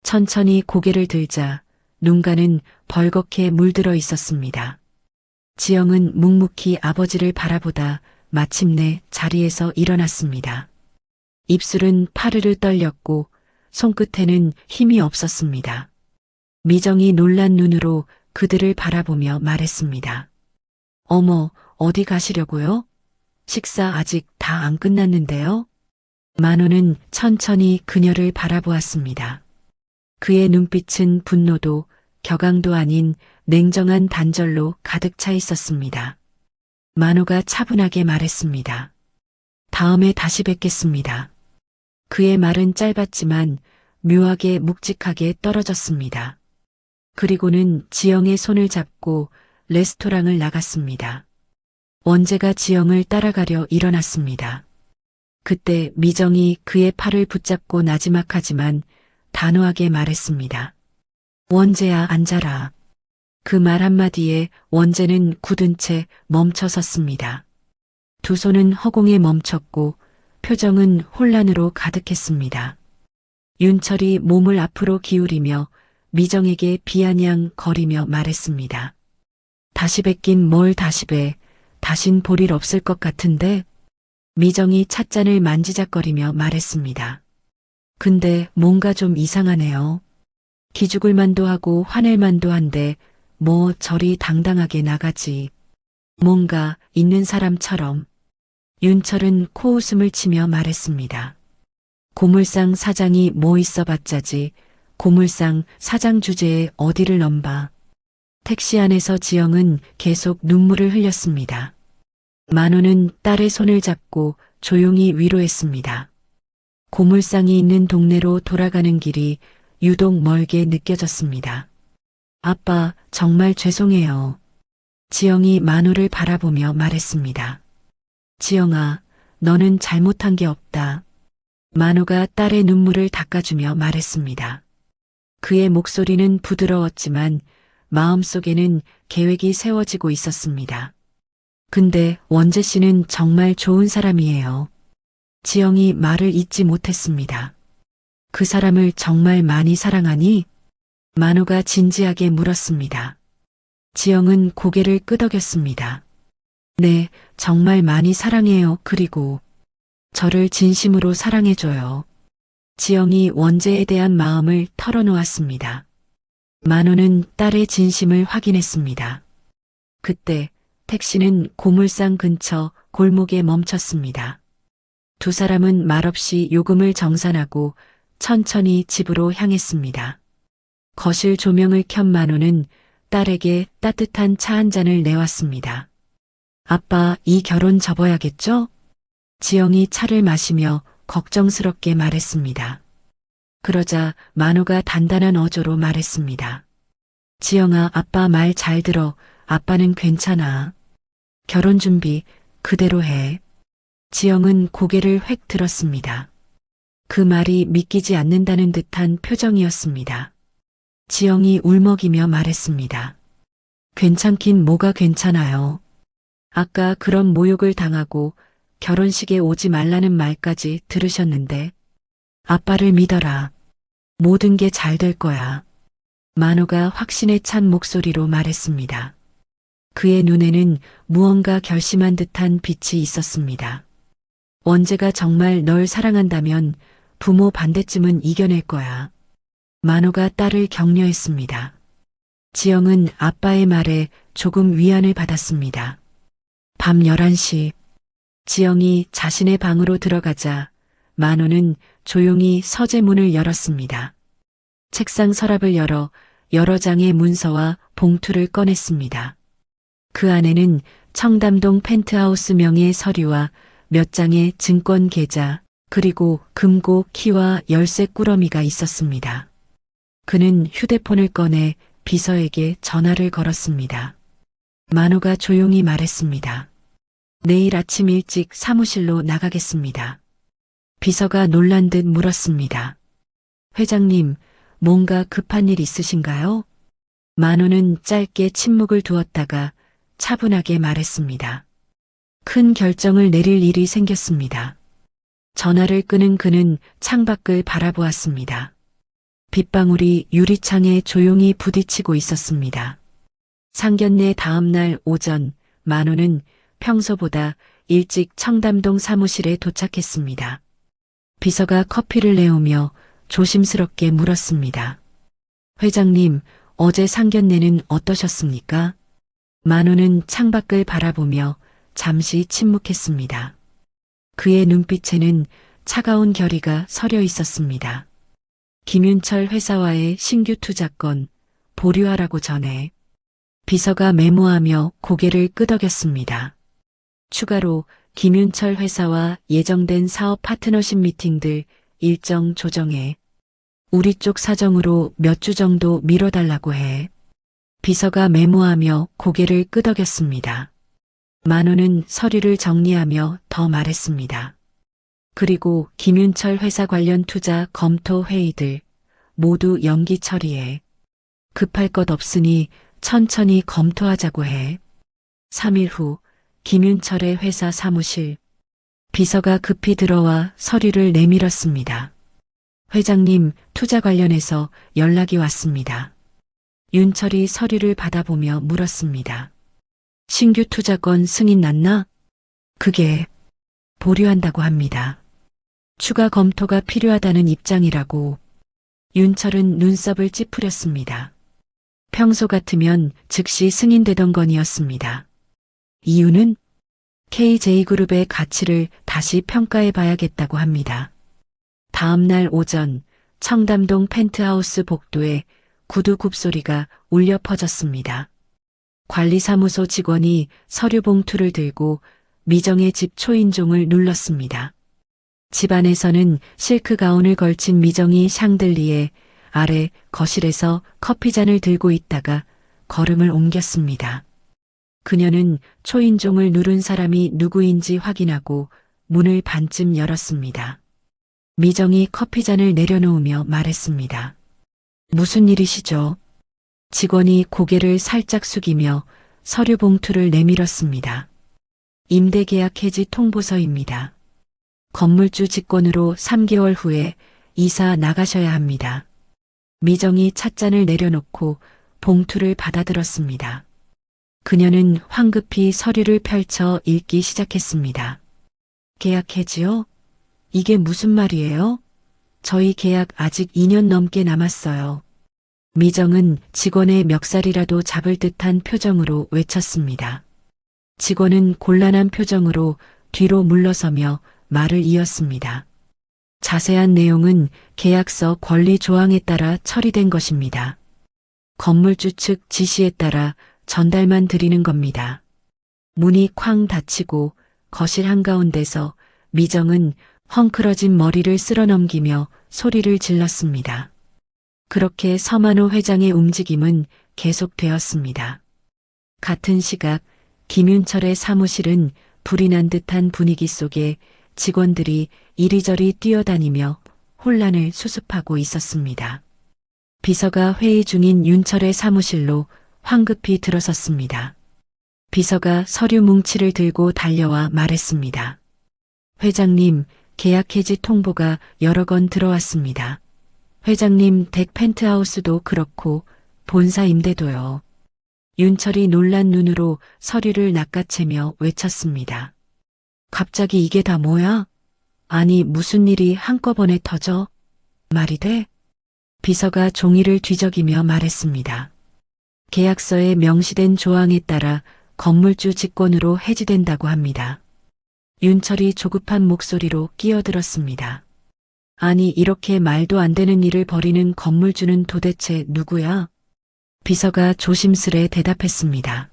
천천히 고개를 들자 눈가는 벌겋게 물들어 있었습니다. 지영은 묵묵히 아버지를 바라보다 마침내 자리에서 일어났습니다. 입술은 파르르 떨렸고 손끝에는 힘이 없었습니다. 미정이 놀란 눈으로 그들을 바라보며 말했습니다. 어머, 어디 가시려고요? 식사 아직 다 안 끝났는데요? 만호는 천천히 그녀를 바라보았습니다. 그의 눈빛은 분노도 격앙도 아닌 냉정한 단절로 가득 차 있었습니다. 만호가 차분하게 말했습니다. 다음에 다시 뵙겠습니다. 그의 말은 짧았지만 묘하게 묵직하게 떨어졌습니다. 그리고는 지영의 손을 잡고 레스토랑을 나갔습니다. 원재가 지영을 따라가려 일어났습니다. 그때 미정이 그의 팔을 붙잡고 나지막하지만 단호하게 말했습니다. 원재야, 앉아라. 그 말 한마디에 원재는 굳은 채 멈춰 섰습니다. 두 손은 허공에 멈췄고 표정은 혼란으로 가득했습니다. 윤철이 몸을 앞으로 기울이며 미정에게 비아냥거리며 말했습니다. 다시 뵙긴 뭘 다시 뵈. 다신 볼 일 없을 것 같은데? 미정이 찻잔을 만지작거리며 말했습니다. 근데 뭔가 좀 이상하네요. 기죽을 만도 하고 화낼 만도 한데 뭐 저리 당당하게 나가지. 뭔가 있는 사람처럼. 윤철은 코웃음을 치며 말했습니다. 고물상 사장이 뭐 있어봤자지. 고물상 사장 주제에 어디를 넘봐. 택시 안에서 지영은 계속 눈물을 흘렸습니다. 만호는 딸의 손을 잡고 조용히 위로했습니다. 고물상이 있는 동네로 돌아가는 길이 유독 멀게 느껴졌습니다. 아빠, 정말 죄송해요. 지영이 만호를 바라보며 말했습니다. 지영아, 너는 잘못한 게 없다. 만호가 딸의 눈물을 닦아주며 말했습니다. 그의 목소리는 부드러웠지만 마음속에는 계획이 세워지고 있었습니다. 근데 원재 씨는 정말 좋은 사람이에요. 지영이 말을 잇지 못했습니다. 그 사람을 정말 많이 사랑하니? 만호가 진지하게 물었습니다. 지영은 고개를 끄덕였습니다. 네, 정말 많이 사랑해요. 그리고 저를 진심으로 사랑해줘요. 지영이 원재에 대한 마음을 털어놓았습니다. 만호는 딸의 진심을 확인했습니다. 그때 택시는 고물상 근처 골목에 멈췄습니다. 두 사람은 말없이 요금을 정산하고 천천히 집으로 향했습니다. 거실 조명을 켠 만호는 딸에게 따뜻한 차 한 잔을 내왔습니다. 아빠, 이 결혼 접어야겠죠? 지영이 차를 마시며 걱정스럽게 말했습니다. 그러자 만호가 단단한 어조로 말했습니다. 지영아, 아빠 말 잘 들어. 아빠는 괜찮아. 결혼 준비 그대로 해. 지영은 고개를 획 들었습니다. 그 말이 믿기지 않는다는 듯한 표정이었습니다. 지영이 울먹이며 말했습니다. 괜찮긴 뭐가 괜찮아요. 아까 그런 모욕을 당하고 결혼식에 오지 말라는 말까지 들으셨는데 아빠를 믿어라. 모든 게 잘 될 거야. 만호가 확신에 찬 목소리로 말했습니다. 그의 눈에는 무언가 결심한 듯한 빛이 있었습니다. 원재가 정말 널 사랑한다면 부모 반대쯤은 이겨낼 거야. 만호가 딸을 격려했습니다. 지영은 아빠의 말에 조금 위안을 받았습니다. 밤 11시 지영이 자신의 방으로 들어가자 만호는 조용히 서재문을 열었습니다. 책상 서랍을 열어 여러 장의 문서와 봉투를 꺼냈습니다. 그 안에는 청담동 펜트하우스 명의 서류와 몇 장의 증권 계좌, 그리고 금고 키와 열쇠 꾸러미가 있었습니다. 그는 휴대폰을 꺼내 비서에게 전화를 걸었습니다. 만호가 조용히 말했습니다. 내일 아침 일찍 사무실로 나가겠습니다. 비서가 놀란 듯 물었습니다. 회장님, 뭔가 급한 일 있으신가요? 만호는 짧게 침묵을 두었다가 차분하게 말했습니다. 큰 결정을 내릴 일이 생겼습니다. 전화를 끊은 그는 창밖을 바라보았습니다. 빗방울이 유리창에 조용히 부딪히고 있었습니다. 상견례 다음 날 오전, 만호는 평소보다 일찍 청담동 사무실에 도착했습니다. 비서가 커피를 내오며 조심스럽게 물었습니다. 회장님, 어제 상견례는 어떠셨습니까? 만호는 창밖을 바라보며 잠시 침묵했습니다. 그의 눈빛에는 차가운 결의가 서려 있었습니다. 김윤철 회사와의 신규 투자권 보류하라고 전해 비서가 메모하며 고개를 끄덕였습니다. 추가로 김윤철 회사와 예정된 사업 파트너십 미팅들 일정 조정해 우리 쪽 사정으로 몇 주 정도 미뤄달라고 해. 비서가 메모하며 고개를 끄덕였습니다. 만호는 서류를 정리하며 더 말했습니다. 그리고 김윤철 회사 관련 투자 검토 회의들 모두 연기 처리해. 급할 것 없으니 천천히 검토하자고 해. 3일 후 김윤철의 회사 사무실. 비서가 급히 들어와 서류를 내밀었습니다. 회장님, 투자 관련해서 연락이 왔습니다. 윤철이 서류를 받아보며 물었습니다. 신규 투자권 승인 났나? 그게 보류한다고 합니다. 추가 검토가 필요하다는 입장이라고. 윤철은 눈썹을 찌푸렸습니다. 평소 같으면 즉시 승인되던 건이었습니다. 이유는 KJ그룹의 가치를 다시 평가해 봐야겠다고 합니다. 다음 날 오전 청담동 펜트하우스 복도에 구두 굽소리가 울려 퍼졌습니다. 관리사무소 직원이 서류 봉투를 들고 미정의 집 초인종을 눌렀습니다. 집 안에서는 실크 가운을 걸친 미정이 샹들리에 아래 거실에서 커피잔을 들고 있다가 걸음을 옮겼습니다. 그녀는 초인종을 누른 사람이 누구인지 확인하고 문을 반쯤 열었습니다. 미정이 커피잔을 내려놓으며 말했습니다. 무슨 일이시죠? 직원이 고개를 살짝 숙이며 서류 봉투를 내밀었습니다. 임대계약 해지 통보서입니다. 건물주 직권으로 3개월 후에 이사 나가셔야 합니다. 미정이 찻잔을 내려놓고 봉투를 받아들었습니다. 그녀는 황급히 서류를 펼쳐 읽기 시작했습니다. 계약 해지요? 이게 무슨 말이에요? 저희 계약 아직 2년 넘게 남았어요. 미정은 직원의 멱살이라도 잡을 듯한 표정으로 외쳤습니다. 직원은 곤란한 표정으로 뒤로 물러서며 말을 이었습니다. 자세한 내용은 계약서 권리 조항에 따라 처리된 것입니다. 건물주 측 지시에 따라 전달만 드리는 겁니다. 문이 쾅 닫히고 거실 한가운데서 미정은 헝클어진 머리를 쓸어넘기며 소리를 질렀습니다. 그렇게 서만호 회장의 움직임은 계속되었습니다. 같은 시각 김윤철의 사무실은 불이 난 듯한 분위기 속에 직원들이 이리저리 뛰어다니며 혼란을 수습하고 있었습니다. 비서가 회의 중인 윤철의 사무실로 황급히 들어섰습니다. 비서가 서류 뭉치를 들고 달려와 말했습니다. 회장님, 계약 해지 통보가 여러 건 들어왔습니다. 회장님 댁 펜트하우스도 그렇고 본사 임대도요. 윤철이 놀란 눈으로 서류를 낚아채며 외쳤습니다. 갑자기 이게 다 뭐야? 아니 무슨 일이 한꺼번에 터져? 말이 돼? 비서가 종이를 뒤적이며 말했습니다. 계약서에 명시된 조항에 따라 건물주 직권으로 해지된다고 합니다. 윤철이 조급한 목소리로 끼어들었습니다. 아니 이렇게 말도 안 되는 일을 벌이는 건물주는 도대체 누구야? 비서가 조심스레 대답했습니다.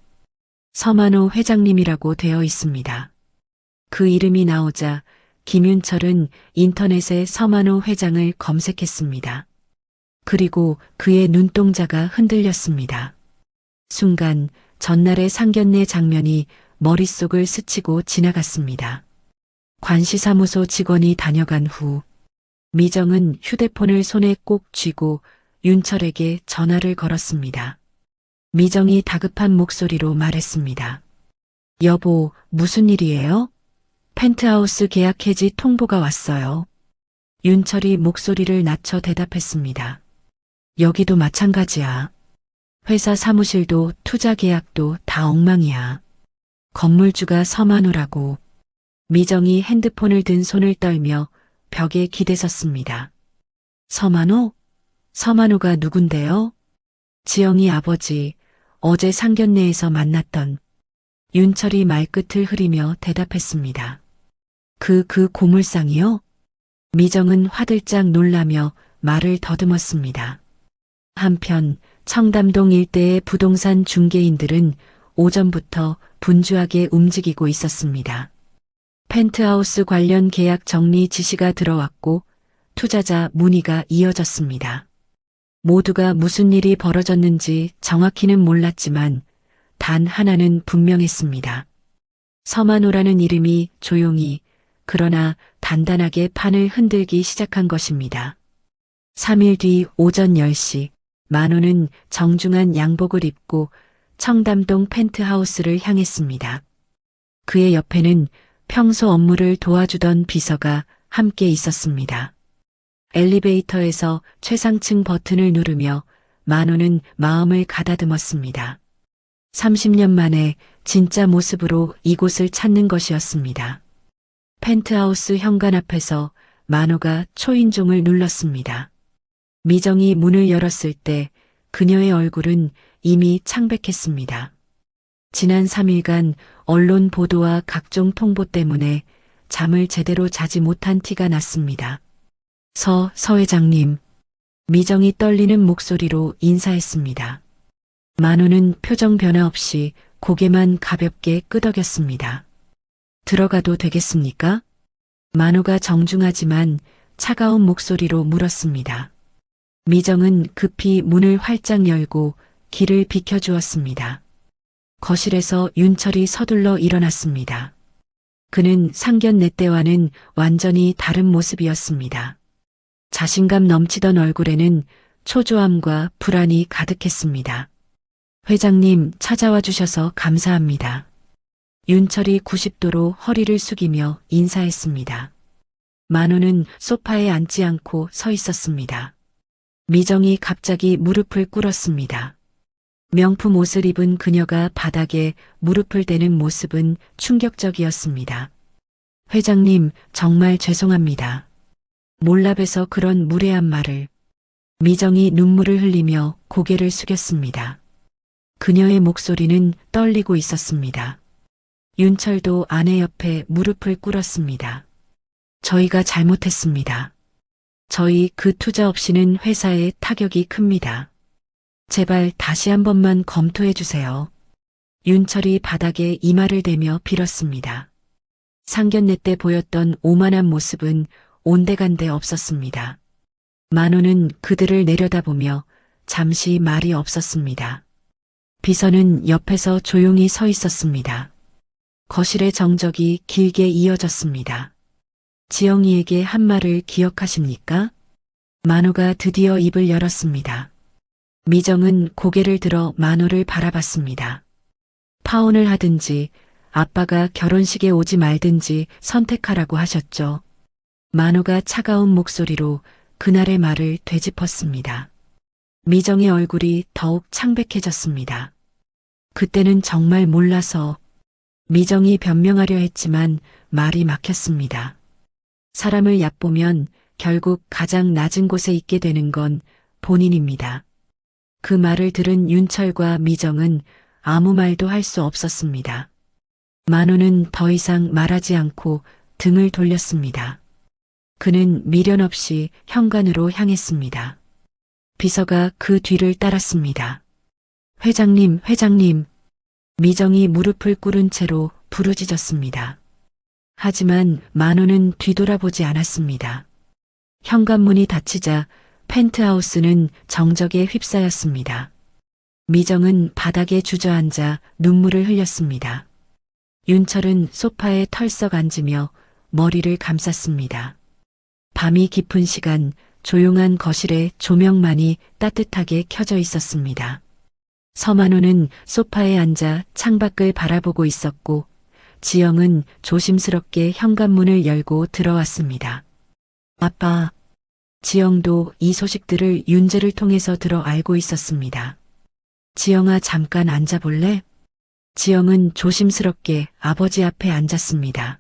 서만호 회장님이라고 되어 있습니다. 그 이름이 나오자 김윤철은 인터넷에 서만호 회장을 검색했습니다. 그리고 그의 눈동자가 흔들렸습니다. 순간 전날의 상견례 장면이 머릿속을 스치고 지나갔습니다. 관시사무소 직원이 다녀간 후 미정은 휴대폰을 손에 꼭 쥐고 윤철에게 전화를 걸었습니다. 미정이 다급한 목소리로 말했습니다. 여보, 무슨 일이에요? 펜트하우스 계약 해지 통보가 왔어요. 윤철이 목소리를 낮춰 대답했습니다. 여기도 마찬가지야. 회사 사무실도 투자 계약도 다 엉망이야. 건물주가 서만호라고. 미정이 핸드폰을 든 손을 떨며 벽에 기대섰습니다. 서만호? 서만호가 누군데요? 지영이 아버지, 어제 상견례에서 만났던. 윤철이 말끝을 흐리며 대답했습니다. 그 고물상이요? 미정은 화들짝 놀라며 말을 더듬었습니다. 한편 청담동 일대의 부동산 중개인들은 오전부터 분주하게 움직이고 있었습니다. 펜트하우스 관련 계약 정리 지시가 들어왔고 투자자 문의가 이어졌습니다. 모두가 무슨 일이 벌어졌는지 정확히는 몰랐지만 단 하나는 분명했습니다. 서만호라는 이름이 조용히 그러나 단단하게 판을 흔들기 시작한 것입니다. 3일 뒤 오전 10시 만호는 정중한 양복을 입고 청담동 펜트하우스를 향했습니다. 그의 옆에는 평소 업무를 도와주던 비서가 함께 있었습니다. 엘리베이터에서 최상층 버튼을 누르며 만호는 마음을 가다듬었습니다. 30년 만에 진짜 모습으로 이곳을 찾는 것이었습니다. 펜트하우스 현관 앞에서 만호가 초인종을 눌렀습니다. 미정이 문을 열었을 때 그녀의 얼굴은 이미 창백했습니다. 지난 3일간 언론 보도와 각종 통보 때문에 잠을 제대로 자지 못한 티가 났습니다. 서 회장님. 미정이 떨리는 목소리로 인사했습니다. 만호는 표정 변화 없이 고개만 가볍게 끄덕였습니다. 들어가도 되겠습니까? 만호가 정중하지만 차가운 목소리로 물었습니다. 미정은 급히 문을 활짝 열고 길을 비켜주었습니다. 거실에서 윤철이 서둘러 일어났습니다. 그는 상견례 때와는 완전히 다른 모습이었습니다. 자신감 넘치던 얼굴에는 초조함과 불안이 가득했습니다. 회장님 찾아와 주셔서 감사합니다. 윤철이 90도로 허리를 숙이며 인사했습니다. 만호는 소파에 앉지 않고 서 있었습니다. 미정이 갑자기 무릎을 꿇었습니다. 명품 옷을 입은 그녀가 바닥에 무릎을 대는 모습은 충격적이었습니다. 회장님, 정말 죄송합니다. 몰라봬서 그런 무례한 말을. 미정이 눈물을 흘리며 고개를 숙였습니다. 그녀의 목소리는 떨리고 있었습니다. 윤철도 아내 옆에 무릎을 꿇었습니다. 저희가 잘못했습니다. 저희 그 투자 없이는 회사에 타격이 큽니다. 제발 다시 한 번만 검토해 주세요. 윤철이 바닥에 이마를 대며 빌었습니다. 상견례 때 보였던 오만한 모습은 온데간데 없었습니다. 만호는 그들을 내려다보며 잠시 말이 없었습니다. 비서는 옆에서 조용히 서 있었습니다. 거실의 정적이 길게 이어졌습니다. 지영이에게 한 말을 기억하십니까? 만호가 드디어 입을 열었습니다. 미정은 고개를 들어 만호를 바라봤습니다. 파혼을 하든지 아빠가 결혼식에 오지 말든지 선택하라고 하셨죠. 만호가 차가운 목소리로 그날의 말을 되짚었습니다. 미정의 얼굴이 더욱 창백해졌습니다. 그때는 정말 몰라서. 미정이 변명하려 했지만 말이 막혔습니다. 사람을 얕보면 결국 가장 낮은 곳에 있게 되는 건 본인입니다. 그 말을 들은 윤철과 미정은 아무 말도 할 수 없었습니다. 만호는 더 이상 말하지 않고 등을 돌렸습니다. 그는 미련 없이 현관으로 향했습니다. 비서가 그 뒤를 따랐습니다. 회장님, 회장님. 미정이 무릎을 꿇은 채로 부르짖었습니다. 하지만 만호는 뒤돌아보지 않았습니다. 현관문이 닫히자 펜트하우스는 정적에 휩싸였습니다. 미정은 바닥에 주저앉아 눈물을 흘렸습니다. 윤철은 소파에 털썩 앉으며 머리를 감쌌습니다. 밤이 깊은 시간 조용한 거실에 조명만이 따뜻하게 켜져 있었습니다. 서만호는 소파에 앉아 창밖을 바라보고 있었고 지영은 조심스럽게 현관문을 열고 들어왔습니다. 아빠. 지영도 이 소식들을 윤재를 통해서 들어 알고 있었습니다. 지영아 잠깐 앉아볼래? 지영은 조심스럽게 아버지 앞에 앉았습니다.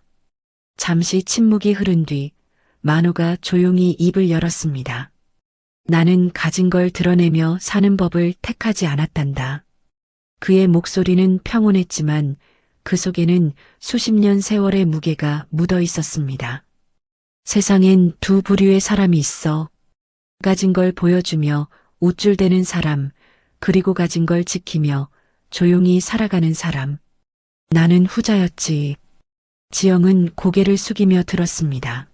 잠시 침묵이 흐른 뒤 만호가 조용히 입을 열었습니다. 나는 가진 걸 드러내며 사는 법을 택하지 않았단다. 그의 목소리는 평온했지만 그 속에는 수십 년 세월의 무게가 묻어 있었습니다. 세상엔 두 부류의 사람이 있어. 가진 걸 보여주며 우쭐대는 사람, 그리고 가진 걸 지키며 조용히 살아가는 사람. 나는 후자였지. 지영은 고개를 숙이며 들었습니다.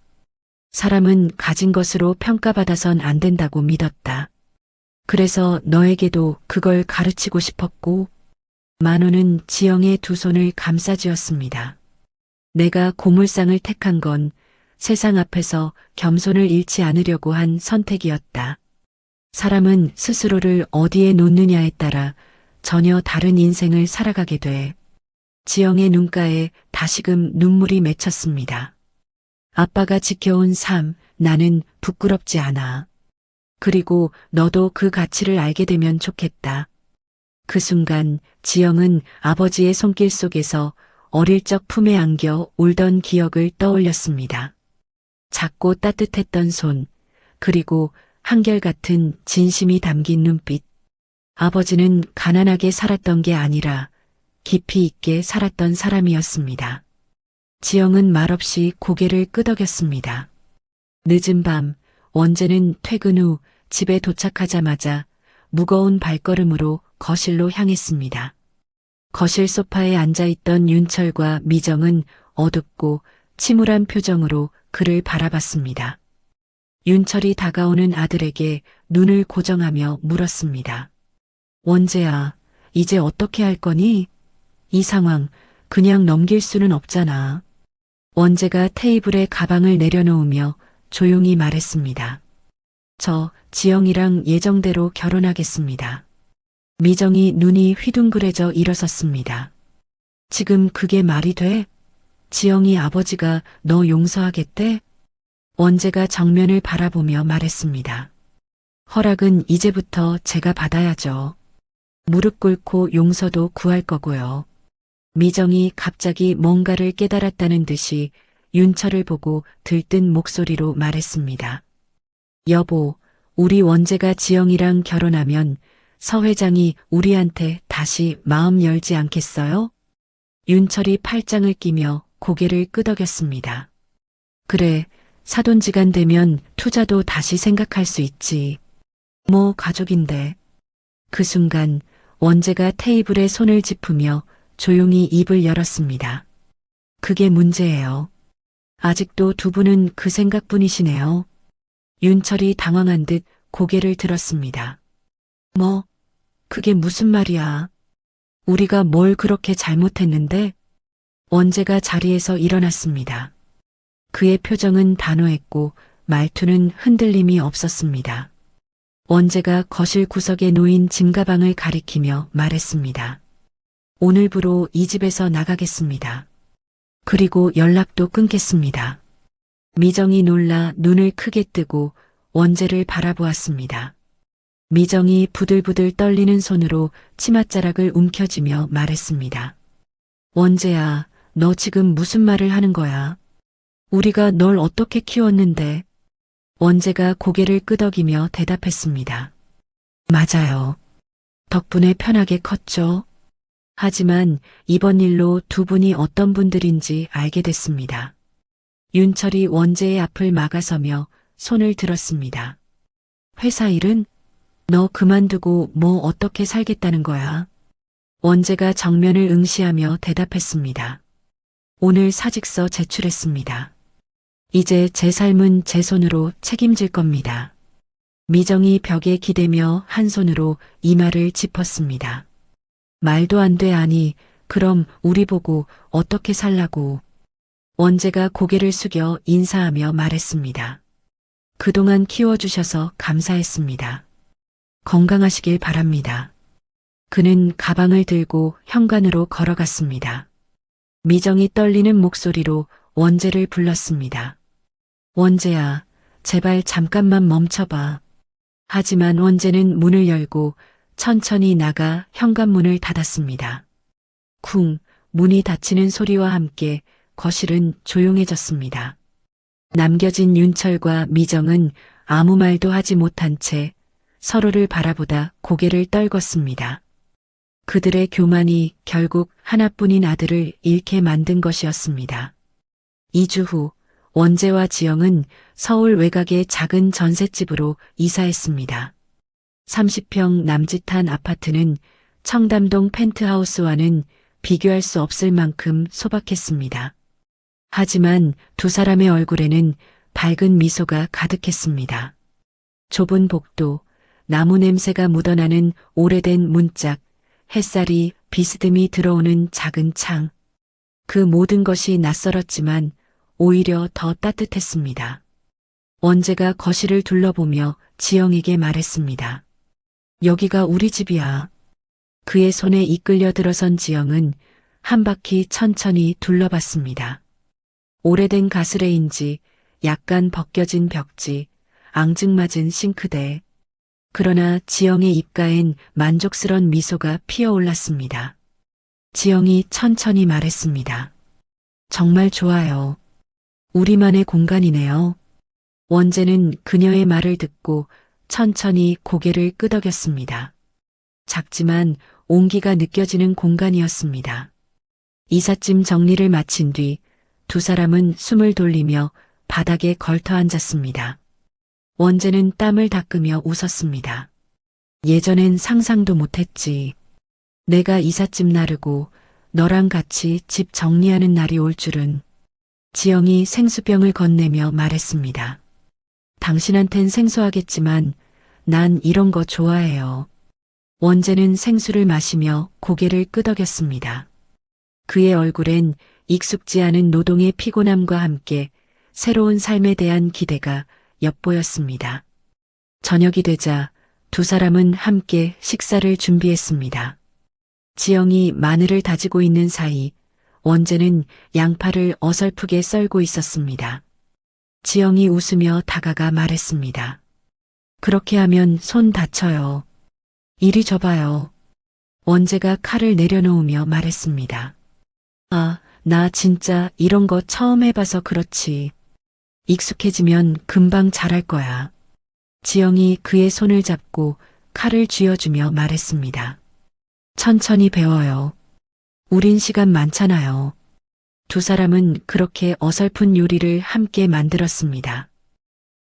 사람은 가진 것으로 평가받아선 안 된다고 믿었다. 그래서 너에게도 그걸 가르치고 싶었고. 만호는 지영의 두 손을 감싸쥐었습니다. 내가 고물상을 택한 건 세상 앞에서 겸손을 잃지 않으려고 한 선택이었다. 사람은 스스로를 어디에 놓느냐에 따라 전혀 다른 인생을 살아가게 돼. 지영의 눈가에 다시금 눈물이 맺혔습니다. 아빠가 지켜온 삶, 나는 부끄럽지 않아. 그리고 너도 그 가치를 알게 되면 좋겠다. 그 순간 지영은 아버지의 손길 속에서 어릴 적 품에 안겨 울던 기억을 떠올렸습니다. 작고 따뜻했던 손, 그리고 한결같은 진심이 담긴 눈빛. 아버지는 가난하게 살았던 게 아니라 깊이 있게 살았던 사람이었습니다. 지영은 말없이 고개를 끄덕였습니다. 늦은 밤, 원재는 퇴근 후 집에 도착하자마자 무거운 발걸음으로 거실로 향했습니다. 거실 소파에 앉아있던 윤철과 미정은 어둡고 침울한 표정으로 그를 바라봤습니다. 윤철이 다가오는 아들에게 눈을 고정하며 물었습니다. 원재야, 이제 어떻게 할 거니? 이 상황 그냥 넘길 수는 없잖아. 원재가 테이블에 가방을 내려놓으며 조용히 말했습니다. 저 지영이랑 예정대로 결혼하겠습니다. 미정이 눈이 휘둥그레져 일어섰습니다. 지금 그게 말이 돼? 지영이 아버지가 너 용서하겠대? 원재가 정면을 바라보며 말했습니다. 허락은 이제부터 제가 받아야죠. 무릎 꿇고 용서도 구할 거고요. 미정이 갑자기 뭔가를 깨달았다는 듯이 윤철을 보고 들뜬 목소리로 말했습니다. 여보, 우리 원재가 지영이랑 결혼하면 서 회장이 우리한테 다시 마음 열지 않겠어요? 윤철이 팔짱을 끼며 고개를 끄덕였습니다. 그래, 사돈지간 되면 투자도 다시 생각할 수 있지. 뭐 가족인데. 그 순간 원재가 테이블에 손을 짚으며 조용히 입을 열었습니다. 그게 문제예요. 아직도 두 분은 그 생각뿐이시네요. 윤철이 당황한 듯 고개를 들었습니다. 뭐, 그게 무슨 말이야. 우리가 뭘 그렇게 잘못했는데? 원재가 자리에서 일어났습니다. 그의 표정은 단호했고 말투는 흔들림이 없었습니다. 원재가 거실 구석에 놓인 짐가방을 가리키며 말했습니다. 오늘부로 이 집에서 나가겠습니다. 그리고 연락도 끊겠습니다. 미정이 놀라 눈을 크게 뜨고 원재를 바라보았습니다. 미정이 부들부들 떨리는 손으로 치맛자락을 움켜쥐며 말했습니다. 원재야, 너 지금 무슨 말을 하는 거야? 우리가 널 어떻게 키웠는데? 원재가 고개를 끄덕이며 대답했습니다. 맞아요. 덕분에 편하게 컸죠. 하지만 이번 일로 두 분이 어떤 분들인지 알게 됐습니다. 윤철이 원재의 앞을 막아서며 손을 들었습니다. 회사 일은? 너 그만두고 뭐 어떻게 살겠다는 거야? 원재가 정면을 응시하며 대답했습니다. 오늘 사직서 제출했습니다. 이제 제 삶은 제 손으로 책임질 겁니다. 미정이 벽에 기대며 한 손으로 이마를 짚었습니다. 말도 안 돼. 아니, 그럼 우리 보고 어떻게 살라고. 원재가 고개를 숙여 인사하며 말했습니다. 그동안 키워주셔서 감사했습니다. 건강하시길 바랍니다. 그는 가방을 들고 현관으로 걸어갔습니다. 미정이 떨리는 목소리로 원재를 불렀습니다. 원재야, 제발 잠깐만 멈춰봐. 하지만 원재는 문을 열고 천천히 나가 현관문을 닫았습니다. 쿵, 문이 닫히는 소리와 함께 거실은 조용해졌습니다. 남겨진 윤철과 미정은 아무 말도 하지 못한 채 서로를 바라보다 고개를 떨궜습니다. 그들의 교만이 결국 하나뿐인 아들을 잃게 만든 것이었습니다. 2주 후 원재와 지영은 서울 외곽의 작은 전셋집으로 이사했습니다. 30평 남짓한 아파트는 청담동 펜트하우스와는 비교할 수 없을 만큼 소박했습니다. 하지만 두 사람의 얼굴에는 밝은 미소가 가득했습니다. 좁은 복도, 나무 냄새가 묻어나는 오래된 문짝, 햇살이 비스듬히 들어오는 작은 창. 그 모든 것이 낯설었지만 오히려 더 따뜻했습니다. 원재가 거실을 둘러보며 지영에게 말했습니다. 여기가 우리 집이야. 그의 손에 이끌려 들어선 지영은 한 바퀴 천천히 둘러봤습니다. 오래된 가스레인지, 약간 벗겨진 벽지, 앙증맞은 싱크대. 그러나 지영의 입가엔 만족스런 미소가 피어올랐습니다. 지영이 천천히 말했습니다. 정말 좋아요. 우리만의 공간이네요. 원재는 그녀의 말을 듣고 천천히 고개를 끄덕였습니다. 작지만 온기가 느껴지는 공간이었습니다. 이삿짐 정리를 마친 뒤 두 사람은 숨을 돌리며 바닥에 걸터 앉았습니다. 원재는 땀을 닦으며 웃었습니다. 예전엔 상상도 못했지. 내가 이삿짐 나르고 너랑 같이 집 정리하는 날이 올 줄은. 지영이 생수병을 건네며 말했습니다. 당신한텐 생소하겠지만 난 이런 거 좋아해요. 원재는 생수를 마시며 고개를 끄덕였습니다. 그의 얼굴엔 익숙지 않은 노동의 피곤함과 함께 새로운 삶에 대한 기대가 엿보였습니다. 저녁이 되자 두 사람은 함께 식사를 준비했습니다. 지영이 마늘을 다지고 있는 사이 원재는 양파를 어설프게 썰고 있었습니다. 지영이 웃으며 다가가 말했습니다. 그렇게 하면 손 다쳐요. 이리 줘봐요. 원재가 칼을 내려놓으며 말했습니다. 아, 나 진짜 이런 거 처음 해봐서 그렇지. 익숙해지면 금방 잘할 거야. 지영이 그의 손을 잡고 칼을 쥐어주며 말했습니다. 천천히 배워요. 우린 시간 많잖아요. 두 사람은 그렇게 어설픈 요리를 함께 만들었습니다.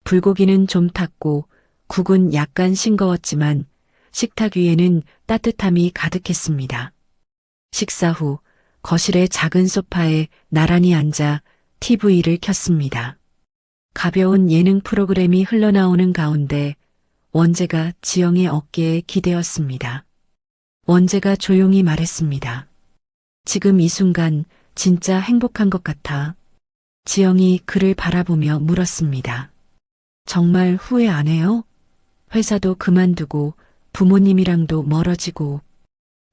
불고기는 좀 탔고 국은 약간 싱거웠지만 식탁 위에는 따뜻함이 가득했습니다. 식사 후 거실의 작은 소파에 나란히 앉아 TV를 켰습니다. 가벼운 예능 프로그램이 흘러나오는 가운데 원재가 지영의 어깨에 기대었습니다. 원재가 조용히 말했습니다. 지금 이 순간 진짜 행복한 것 같아. 지영이 그를 바라보며 물었습니다. 정말 후회 안 해요? 회사도 그만두고 부모님이랑도 멀어지고.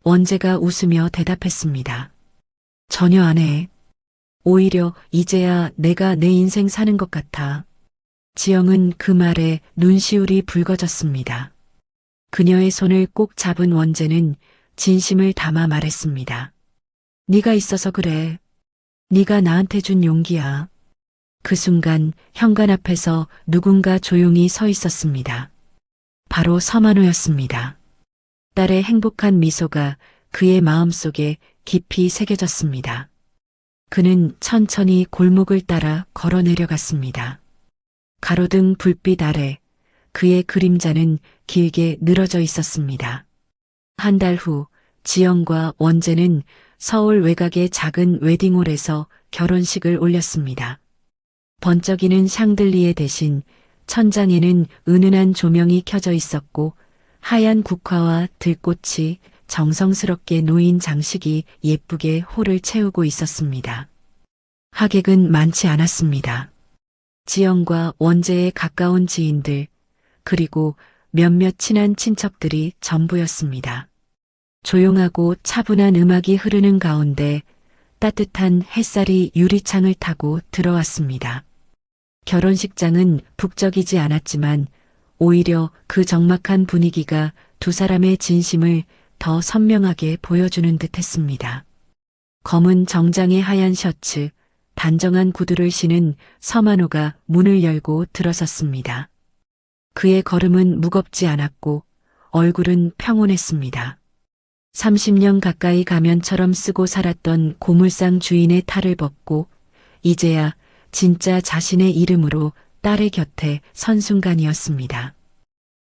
원재가 웃으며 대답했습니다. 전혀 안 해. 오히려 이제야 내가 내 인생 사는 것 같아. 지영은 그 말에 눈시울이 붉어졌습니다. 그녀의 손을 꼭 잡은 원재는 진심을 담아 말했습니다. 네가 있어서 그래. 네가 나한테 준 용기야. 그 순간 현관 앞에서 누군가 조용히 서 있었습니다. 바로 서만호였습니다. 딸의 행복한 미소가 그의 마음속에 깊이 새겨졌습니다. 그는 천천히 골목을 따라 걸어 내려갔습니다. 가로등 불빛 아래 그의 그림자는 길게 늘어져 있었습니다. 한 달 후 지영과 원재는 서울 외곽의 작은 웨딩홀에서 결혼식을 올렸습니다. 번쩍이는 샹들리에 대신 천장에는 은은한 조명이 켜져 있었고 하얀 국화와 들꽃이 정성스럽게 놓인 장식이 예쁘게 홀을 채우고 있었습니다. 하객은 많지 않았습니다. 지영과 원재의 가까운 지인들, 그리고 몇몇 친한 친척들이 전부였습니다. 조용하고 차분한 음악이 흐르는 가운데 따뜻한 햇살이 유리창을 타고 들어왔습니다. 결혼식장은 북적이지 않았지만 오히려 그 적막한 분위기가 두 사람의 진심을 더 선명하게 보여주는 듯 했습니다. 검은 정장의 하얀 셔츠, 단정한 구두를 신은 서만호가 문을 열고 들어섰습니다. 그의 걸음은 무겁지 않았고 얼굴은 평온했습니다. 30년 가까이 가면처럼 쓰고 살았던 고물상 주인의 탈을 벗고 이제야 진짜 자신의 이름으로 딸의 곁에 선 순간이었습니다.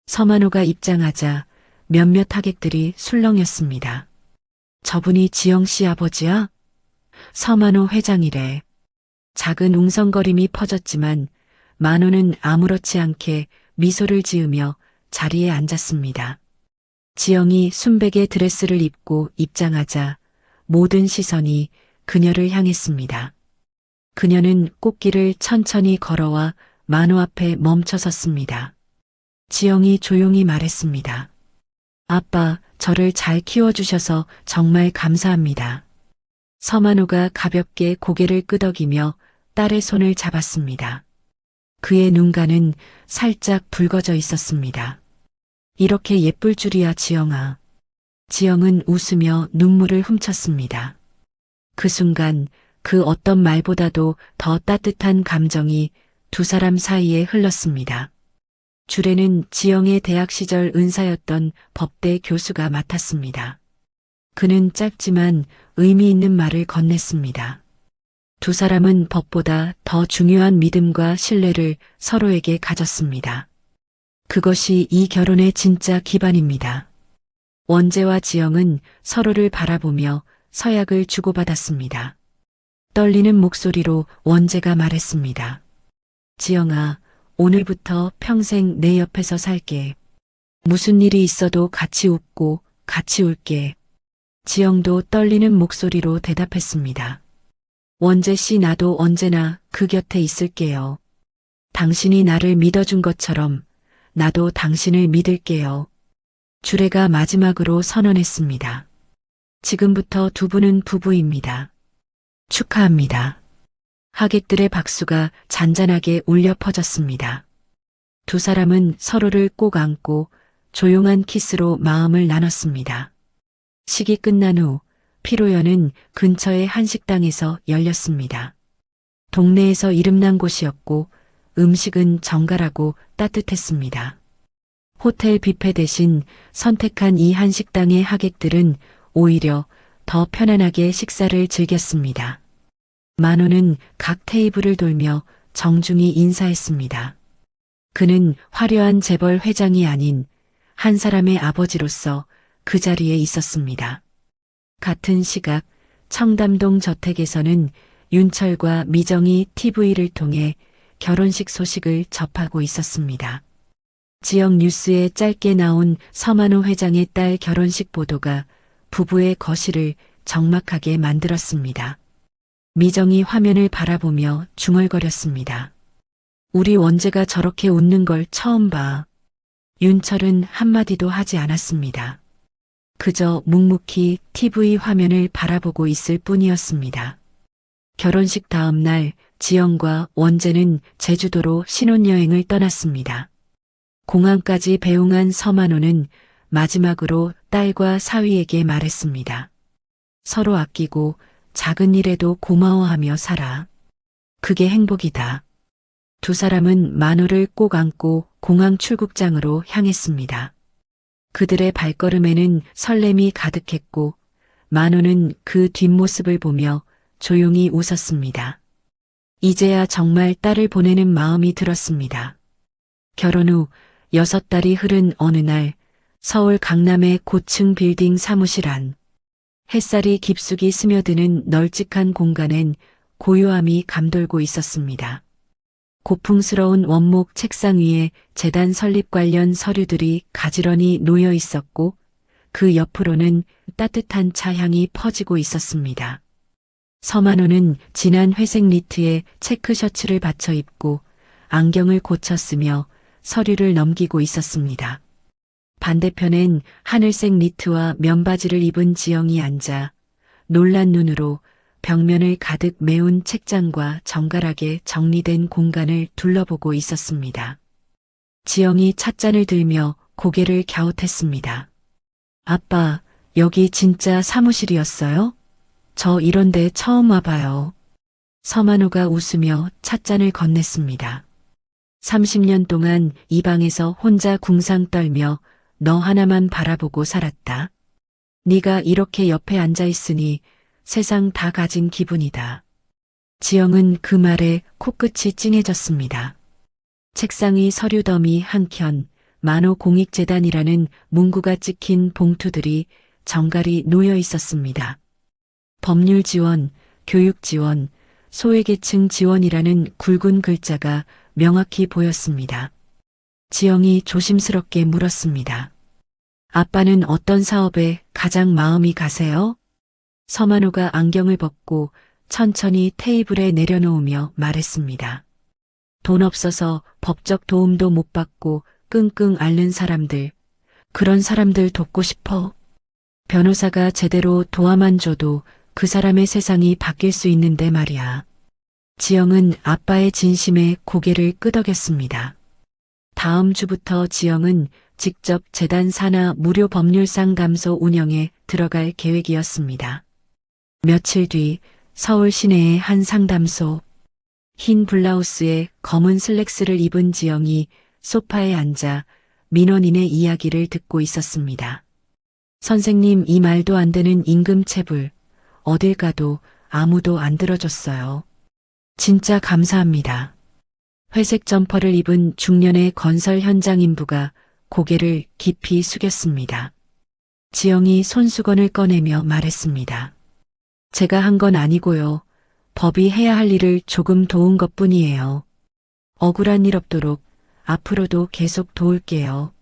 서만호가 입장하자 몇몇 하객들이 술렁였습니다. 저분이 지영 씨 아버지야? 서만호 회장이래. 작은 웅성거림이 퍼졌지만 만호는 아무렇지 않게 미소를 지으며 자리에 앉았습니다. 지영이 순백의 드레스를 입고 입장하자 모든 시선이 그녀를 향했습니다. 그녀는 꽃길을 천천히 걸어와 만호 앞에 멈춰 섰습니다. 지영이 조용히 말했습니다. 아빠, 저를 잘 키워주셔서 정말 감사합니다. 서만호가 가볍게 고개를 끄덕이며 딸의 손을 잡았습니다. 그의 눈가는 살짝 붉어져 있었습니다. 이렇게 예쁠 줄이야, 지영아. 지영은 웃으며 눈물을 훔쳤습니다. 그 순간 그 어떤 말보다도 더 따뜻한 감정이 두 사람 사이에 흘렀습니다. 주례는 지영의 대학 시절 은사였던 법대 교수가 맡았습니다. 그는 짧지만 의미 있는 말을 건넸습니다. 두 사람은 법보다 더 중요한 믿음과 신뢰를 서로에게 가졌습니다. 그것이 이 결혼의 진짜 기반입니다. 원재와 지영은 서로를 바라보며 서약을 주고받았습니다. 떨리는 목소리로 원재가 말했습니다. 지영아, 오늘부터 평생 내 옆에서 살게. 무슨 일이 있어도 같이 웃고 같이 울게. 지영도 떨리는 목소리로 대답했습니다. 원재 씨, 나도 언제나 그 곁에 있을게요. 당신이 나를 믿어준 것처럼 나도 당신을 믿을게요. 주례가 마지막으로 선언했습니다. 지금부터 두 분은 부부입니다. 축하합니다. 하객들의 박수가 잔잔하게 울려 퍼졌습니다. 두 사람은 서로를 꼭 안고 조용한 키스로 마음을 나눴습니다. 식이 끝난 후 피로연은 근처의 한 식당에서 열렸습니다. 동네에서 이름난 곳이었고 음식은 정갈하고 따뜻했습니다. 호텔 뷔페 대신 선택한 이 한식당의 하객들은 오히려 더 편안하게 식사를 즐겼습니다. 만호는 각 테이블을 돌며 정중히 인사했습니다. 그는 화려한 재벌 회장이 아닌 한 사람의 아버지로서 그 자리에 있었습니다. 같은 시각 청담동 저택에서는 윤철과 미정이 TV를 통해 결혼식 소식을 접하고 있었습니다. 지역 뉴스에 짧게 나온 서만호 회장의 딸 결혼식 보도가 부부의 거실을 적막하게 만들었습니다. 미정이 화면을 바라보며 중얼거렸습니다. 우리 원재가 저렇게 웃는 걸 처음 봐. 윤철은 한마디도 하지 않았습니다. 그저 묵묵히 TV 화면을 바라보고 있을 뿐이었습니다. 결혼식 다음 날 지영과 원재는 제주도로 신혼여행을 떠났습니다. 공항까지 배웅한 서만호는 마지막으로 딸과 사위에게 말했습니다. 서로 아끼고 작은 일에도 고마워하며 살아. 그게 행복이다. 두 사람은 만호를 꼭 안고 공항 출국장으로 향했습니다. 그들의 발걸음에는 설렘이 가득했고 만호는 그 뒷모습을 보며 조용히 웃었습니다. 이제야 정말 딸을 보내는 마음이 들었습니다. 결혼 후 6달이 흐른 어느 날 서울 강남의 고층 빌딩 사무실 안 햇살이 깊숙이 스며드는 널찍한 공간엔 고요함이 감돌고 있었습니다. 고풍스러운 원목 책상 위에 재단 설립 관련 서류들이 가지런히 놓여 있었고 그 옆으로는 따뜻한 차향이 퍼지고 있었습니다. 서만호는 진한 회색 니트에 체크 셔츠를 받쳐 입고 안경을 고쳐 쓰며 서류를 넘기고 있었습니다. 반대편엔 하늘색 니트와 면바지를 입은 지영이 앉아 놀란 눈으로 벽면을 가득 메운 책장과 정갈하게 정리된 공간을 둘러보고 있었습니다. 지영이 찻잔을 들며 고개를 갸웃했습니다. 아빠, 여기 진짜 사무실이었어요? 저 이런데 처음 와봐요. 서만호가 웃으며 찻잔을 건넸습니다. 30년 동안 이 방에서 혼자 궁상 떨며 너 하나만 바라보고 살았다. 네가 이렇게 옆에 앉아 있으니 세상 다 가진 기분이다. 지영은 그 말에 코끝이 찡해졌습니다. 책상 위 서류 더미 한켠 만호 공익재단이라는 문구가 찍힌 봉투들이 정갈이 놓여 있었습니다. 법률 지원, 교육 지원, 소외계층 지원이라는 굵은 글자가 명확히 보였습니다. 지영이 조심스럽게 물었습니다. 아빠는 어떤 사업에 가장 마음이 가세요? 서만호가 안경을 벗고 천천히 테이블에 내려놓으며 말했습니다. 돈 없어서 법적 도움도 못 받고 끙끙 앓는 사람들, 그런 사람들 돕고 싶어. 변호사가 제대로 도와만 줘도 그 사람의 세상이 바뀔 수 있는데 말이야. 지영은 아빠의 진심에 고개를 끄덕였습니다. 다음 주부터 지영은 직접 재단 산하 무료 법률 상담소 운영에 들어갈 계획이었습니다. 며칠 뒤 서울 시내의 한 상담소. 흰 블라우스에 검은 슬랙스를 입은 지영이 소파에 앉아 민원인의 이야기를 듣고 있었습니다. 선생님, 이 말도 안 되는 임금 체불. 어딜 가도 아무도 안 들어줬어요. 진짜 감사합니다. 회색 점퍼를 입은 중년의 건설 현장 인부가 고개를 깊이 숙였습니다. 지영이 손수건을 꺼내며 말했습니다. 제가 한 건 아니고요. 법이 해야 할 일을 조금 도운 것뿐이에요. 억울한 일 없도록 앞으로도 계속 도울게요.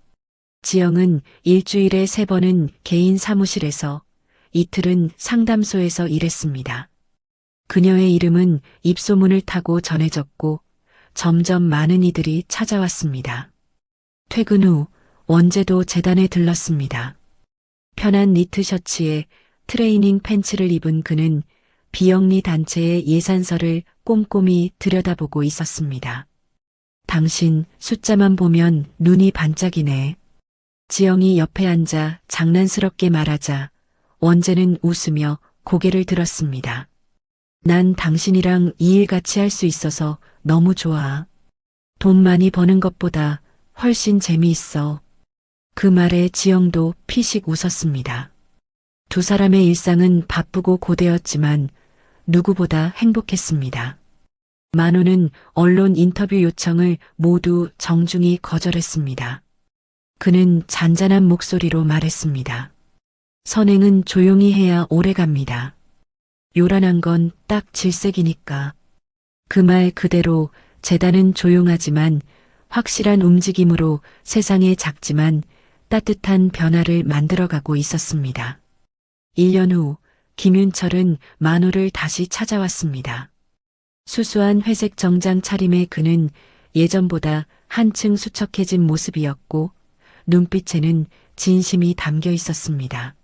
지영은 일주일에 3번은 개인 사무실에서 이틀은 상담소에서 일했습니다. 그녀의 이름은 입소문을 타고 전해졌고 점점 많은 이들이 찾아왔습니다. 퇴근 후 원재도 재단에 들렀습니다. 편한 니트 셔츠에 트레이닝 팬츠를 입은 그는 비영리 단체의 예산서를 꼼꼼히 들여다보고 있었습니다. 당신 숫자만 보면 눈이 반짝이네. 지영이 옆에 앉아 장난스럽게 말하자 원재는 웃으며 고개를 들었습니다. 난 당신이랑 이 일 같이 할 수 있어서 너무 좋아. 돈 많이 버는 것보다 훨씬 재미있어. 그 말에 지영도 피식 웃었습니다. 두 사람의 일상은 바쁘고 고되었지만 누구보다 행복했습니다. 만호는 언론 인터뷰 요청을 모두 정중히 거절했습니다. 그는 잔잔한 목소리로 말했습니다. 선행은 조용히 해야 오래갑니다. 요란한 건 딱 질색이니까. 그 말 그대로 재단은 조용하지만 확실한 움직임으로 세상에 작지만 따뜻한 변화를 만들어가고 있었습니다. 1년 후 김윤철은 만호를 다시 찾아왔습니다. 수수한 회색 정장 차림의 그는 예전보다 한층 수척해진 모습이었고 눈빛에는 진심이 담겨 있었습니다.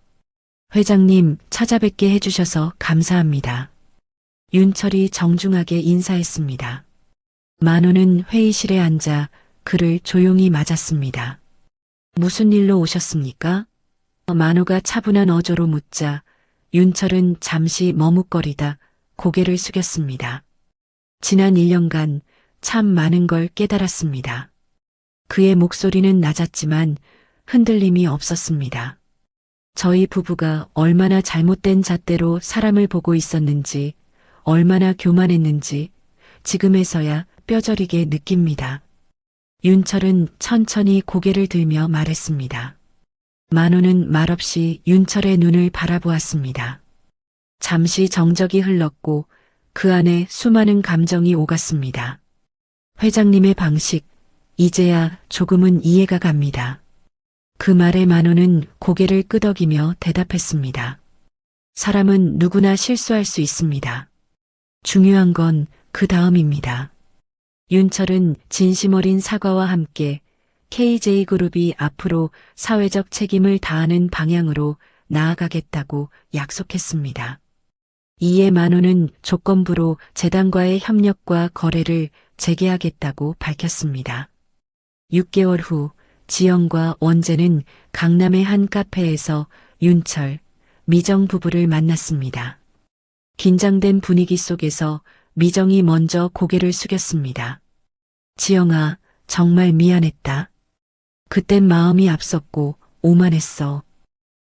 회장님, 찾아뵙게 해주셔서 감사합니다. 윤철이 정중하게 인사했습니다. 만호는 회의실에 앉아 그를 조용히 맞았습니다. 무슨 일로 오셨습니까? 만호가 차분한 어조로 묻자 윤철은 잠시 머뭇거리다 고개를 숙였습니다. 지난 1년간 참 많은 걸 깨달았습니다. 그의 목소리는 낮았지만 흔들림이 없었습니다. 저희 부부가 얼마나 잘못된 잣대로 사람을 보고 있었는지, 얼마나 교만했는지 지금에서야 뼈저리게 느낍니다. 윤철은 천천히 고개를 들며 말했습니다. 만호는 말없이 윤철의 눈을 바라보았습니다. 잠시 정적이 흘렀고 그 안에 수많은 감정이 오갔습니다. 회장님의 방식, 이제야 조금은 이해가 갑니다. 그 말에 만호는 고개를 끄덕이며 대답했습니다. 사람은 누구나 실수할 수 있습니다. 중요한 건 그 다음입니다. 윤철은 진심 어린 사과와 함께 KJ그룹이 앞으로 사회적 책임을 다하는 방향으로 나아가겠다고 약속했습니다. 이에 만호는 조건부로 재단과의 협력과 거래를 재개하겠다고 밝혔습니다. 6개월 후 지영과 원재는 강남의 한 카페에서 윤철, 미정 부부를 만났습니다. 긴장된 분위기 속에서 미정이 먼저 고개를 숙였습니다. 지영아, 정말 미안했다. 그땐 마음이 앞섰고 오만했어.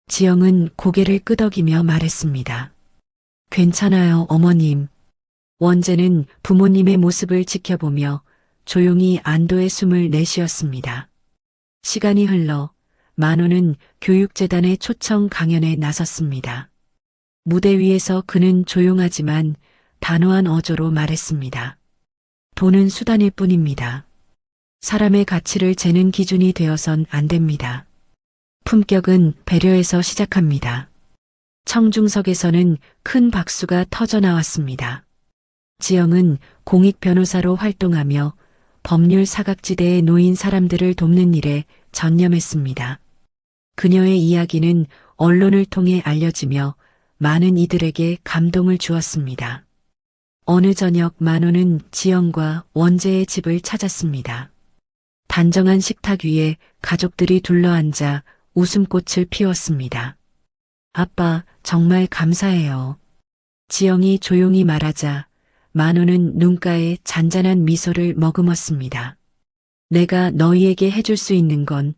지영은 고개를 끄덕이며 말했습니다. 괜찮아요, 어머님. 원재는 부모님의 모습을 지켜보며 조용히 안도의 숨을 내쉬었습니다. 시간이 흘러 만호는 교육재단의 초청 강연에 나섰습니다. 무대 위에서 그는 조용하지만 단호한 어조로 말했습니다. 돈은 수단일 뿐입니다. 사람의 가치를 재는 기준이 되어선 안 됩니다. 품격은 배려에서 시작합니다. 청중석에서는 큰 박수가 터져 나왔습니다. 지영은 공익 변호사로 활동하며 법률 사각지대에 놓인 사람들을 돕는 일에 전념했습니다. 그녀의 이야기는 언론을 통해 알려지며 많은 이들에게 감동을 주었습니다. 어느 저녁 만호는 지영과 원재의 집을 찾았습니다. 단정한 식탁 위에 가족들이 둘러앉아 웃음꽃을 피웠습니다. 아빠, 정말 감사해요. 지영이 조용히 말하자 만호는 눈가에 잔잔한 미소를 머금었습니다. 내가 너희에게 해줄 수 있는 건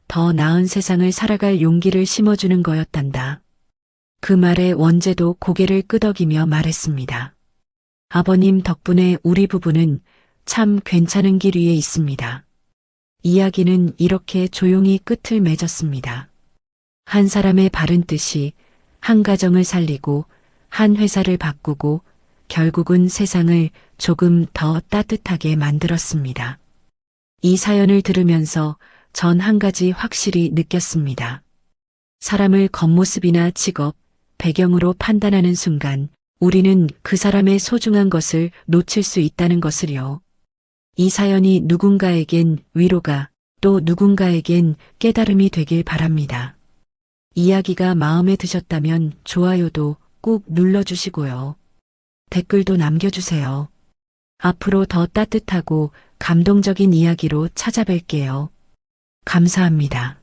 더 나은 세상을 살아갈 용기를 심어주는 거였단다. 그 말에 원재도 고개를 끄덕이며 말했습니다. 아버님 덕분에 우리 부부는 참 괜찮은 길 위에 있습니다. 이야기는 이렇게 조용히 끝을 맺었습니다. 한 사람의 바른 뜻이 한 가정을 살리고 한 회사를 바꾸고 결국은 세상을 조금 더 따뜻하게 만들었습니다. 이 사연을 들으면서 전 한 가지 확실히 느꼈습니다. 사람을 겉모습이나 직업, 배경으로 판단하는 순간 우리는 그 사람의 소중한 것을 놓칠 수 있다는 것을요. 이 사연이 누군가에겐 위로가 또 누군가에겐 깨달음이 되길 바랍니다. 이야기가 마음에 드셨다면 좋아요도 꾹 눌러주시고요. 댓글도 남겨주세요. 앞으로 더 따뜻하고 감동적인 이야기로 찾아뵐게요. 감사합니다.